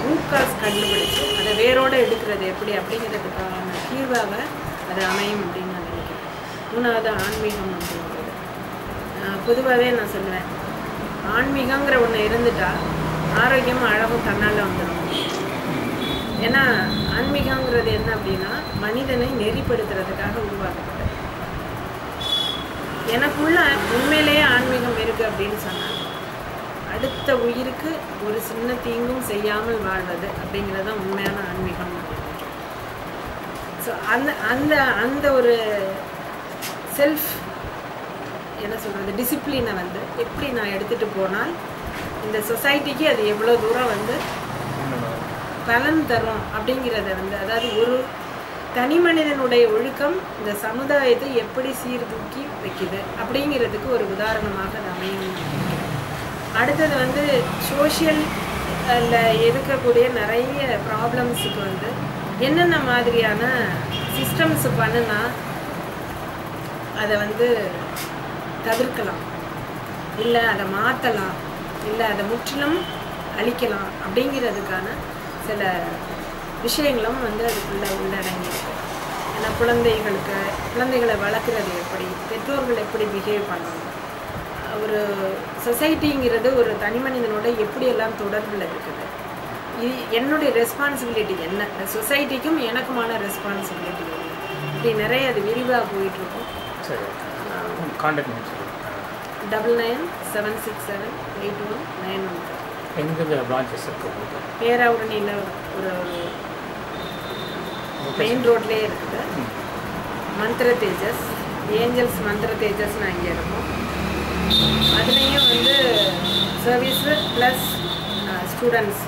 [SPEAKER 1] ரூட் காஸ் கண்டுபிடிச்சு அதை வேரோடு எடுக்கிறது எப்படி அப்படிங்கிறதுக்கான தீர்வாக அது அமையும் அப்படின்னு நான் நினைக்கிறேன். மூணாவது ஆன்மீகம் அப்படிங்கிறது. பொதுவாகவே நான் சொல்லுவேன், ஆன்மீகங்கிற ஒன்று இருந்துட்டா ஆரோக்கியமும் அழகும் தன்னால் வந்துடும். ஏன்னா ஆன்மீகங்கிறது என்ன அப்படின்னா மனிதனை நெறிப்படுத்துறதுக்காக உருவாக்கப்பட்டது. எனக்குள்ள உண்மையிலேயே ஆன்மீகம் இருக்குது அப்படின்னு சொன்னாங்க, அடுத்த உயிருக்கு ஒரு சின்ன தீங்கும் செய்யாமல் வாழ்வது அப்படிங்கிறது தான் உண்மையான ஆன்மீகம். ஸோ அந்த ஒரு செல்ஃப் என்ன சொல்கிறது டிசிப்ளினை வந்து எப்படி நான் எடுத்துகிட்டு போனால் இந்த சொசைட்டிக்கு அது எவ்வளோ தூரம் வந்து பலன் தரும் அப்படிங்கிறத வந்து, அதாவது ஒரு தனி மனிதனுடைய ஒழுக்கம் இந்த சமுதாயத்தை எப்படி சீர்தூக்கி வைக்குது அப்படிங்கிறதுக்கு ஒரு உதாரணமாக அது அமையும். அடுத்தது வந்து சோஷியலில் இருக்கக்கூடிய நிறைய ப்ராப்ளம்ஸுக்கு வந்து என்னென்ன மாதிரியான சிஸ்டம்ஸ் பண்ணுனா அதை வந்து தவிர்க்கலாம், இல்லை அதை மாற்றலாம், இல்லை அதை முற்றிலும் அழிக்கலாம் அப்படிங்கிறதுக்கான சில விஷயங்களும் வந்து அதுக்குள்ளே உள்ளடங்கியிருக்கு. ஏன்னா குழந்தைகளை வளர்க்குறது எப்படி, பெற்றோர்கள் எப்படி பிஹேவ் பண்ணணும், ஒரு சொசைட்டிங்கிறது ஒரு தனி மனிதனோட எப்படியெல்லாம் தொடர்பில் இருக்குது, இது என்னுடைய ரெஸ்பான்சிபிலிட்டி என்ன, சொசைட்டிக்கும் எனக்குமான ரெஸ்பான்சிபிலிட்டி என்ன, இப்படி நிறைய அது விரிவாக போயிட்டுருக்கும்.
[SPEAKER 2] சரி, கான்டாக்ட்
[SPEAKER 1] 9976781915.
[SPEAKER 2] எங்கே பிரான்ச்சஸ் இருக்குது?
[SPEAKER 1] பேராவூரணியில் ஒரு மெயின் ரோட்லேயே இருக்குது. மந்திர தேஜஸ், ஏஞ்சல்ஸ் மந்திர தேஜஸ்னு அங்கே இருக்கும். அதுலேயும் வந்து சர்வீஸு ப்ளஸ் ஸ்டூடெண்ட்ஸ்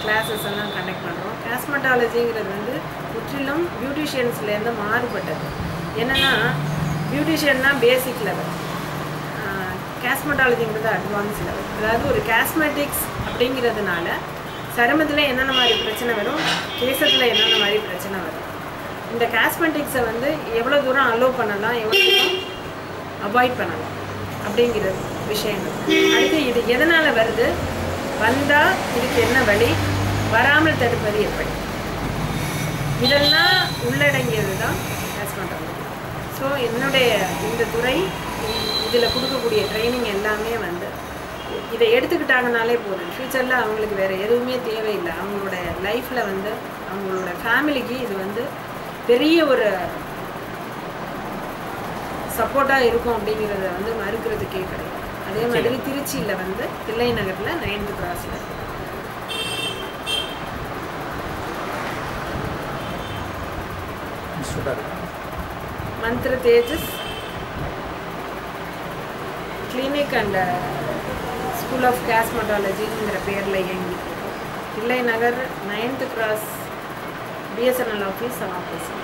[SPEAKER 1] கிளாஸஸ் எல்லாம் கண்டக்ட் பண்ணுறோம். காஸ்மெட்டாலஜிங்கிறது வந்து முற்றிலும் பியூட்டிஷியன்ஸ்லேருந்து மாறுபட்டது. என்னென்னா பியூட்டிஷியன்னா பேசிக் லெவல், காஸ்மெட்டாலஜிங்கிறது அட்வான்ஸ் லெவல். அதாவது ஒரு காஸ்மெட்டிக்ஸ் அப்படிங்கிறதுனால சருமத்தில் என்னென்ன மாதிரி பிரச்சனை வரும், கேசத்தில் என்னென்ன மாதிரி பிரச்சனை வரும், இந்த காஸ்மெட்டிக்ஸை வந்து எவ்வளோ தூரம் அலோவ் பண்ணலாம், எவ்வளோ தூரம் அவாய்ட் பண்ணலாம் அப்படிங்கிற விஷயங்கள். அடுத்து இது எதனால் வருது, வந்தால் இதுக்கு என்ன வழி, வராமல் தடுப்பது எப்படி, இதெல்லாம் உள்ளடங்கியது தான் காஸ்மெட்டாலஜி. ஸோ என்னுடைய இந்த துறை இதில் கொடுக்கக்கூடிய ட்ரைனிங் எல்லாமே வந்து இதை எடுத்துக்கிட்டாங்கனாலே போதும். ஃப்யூச்சரில் அவங்களுக்கு வேறு எதுவுமே தேவையில்லை. அவங்களோட லைஃப்பில் வந்து அவங்களோட ஃபேமிலிக்கு இது வந்து பெரிய ஒரு சப்போர்ட்டாக இருக்கும் அப்படிங்கிறத வந்து மறுக்கிறதுக்கே கிடையாது. அதே மாதிரி திருச்சியில் வந்து தில்லை நகரில் 9th கிராஸில் மந்திர தேஜஸ் கிளினிக் அண்ட் ஸ்கூல் ஆஃப் காஸ்மெட்டாலஜிங்கிற பேரில் இயங்கிட்டு இருக்கோம். Thillai Nagar 9th cross BSNL office opposite.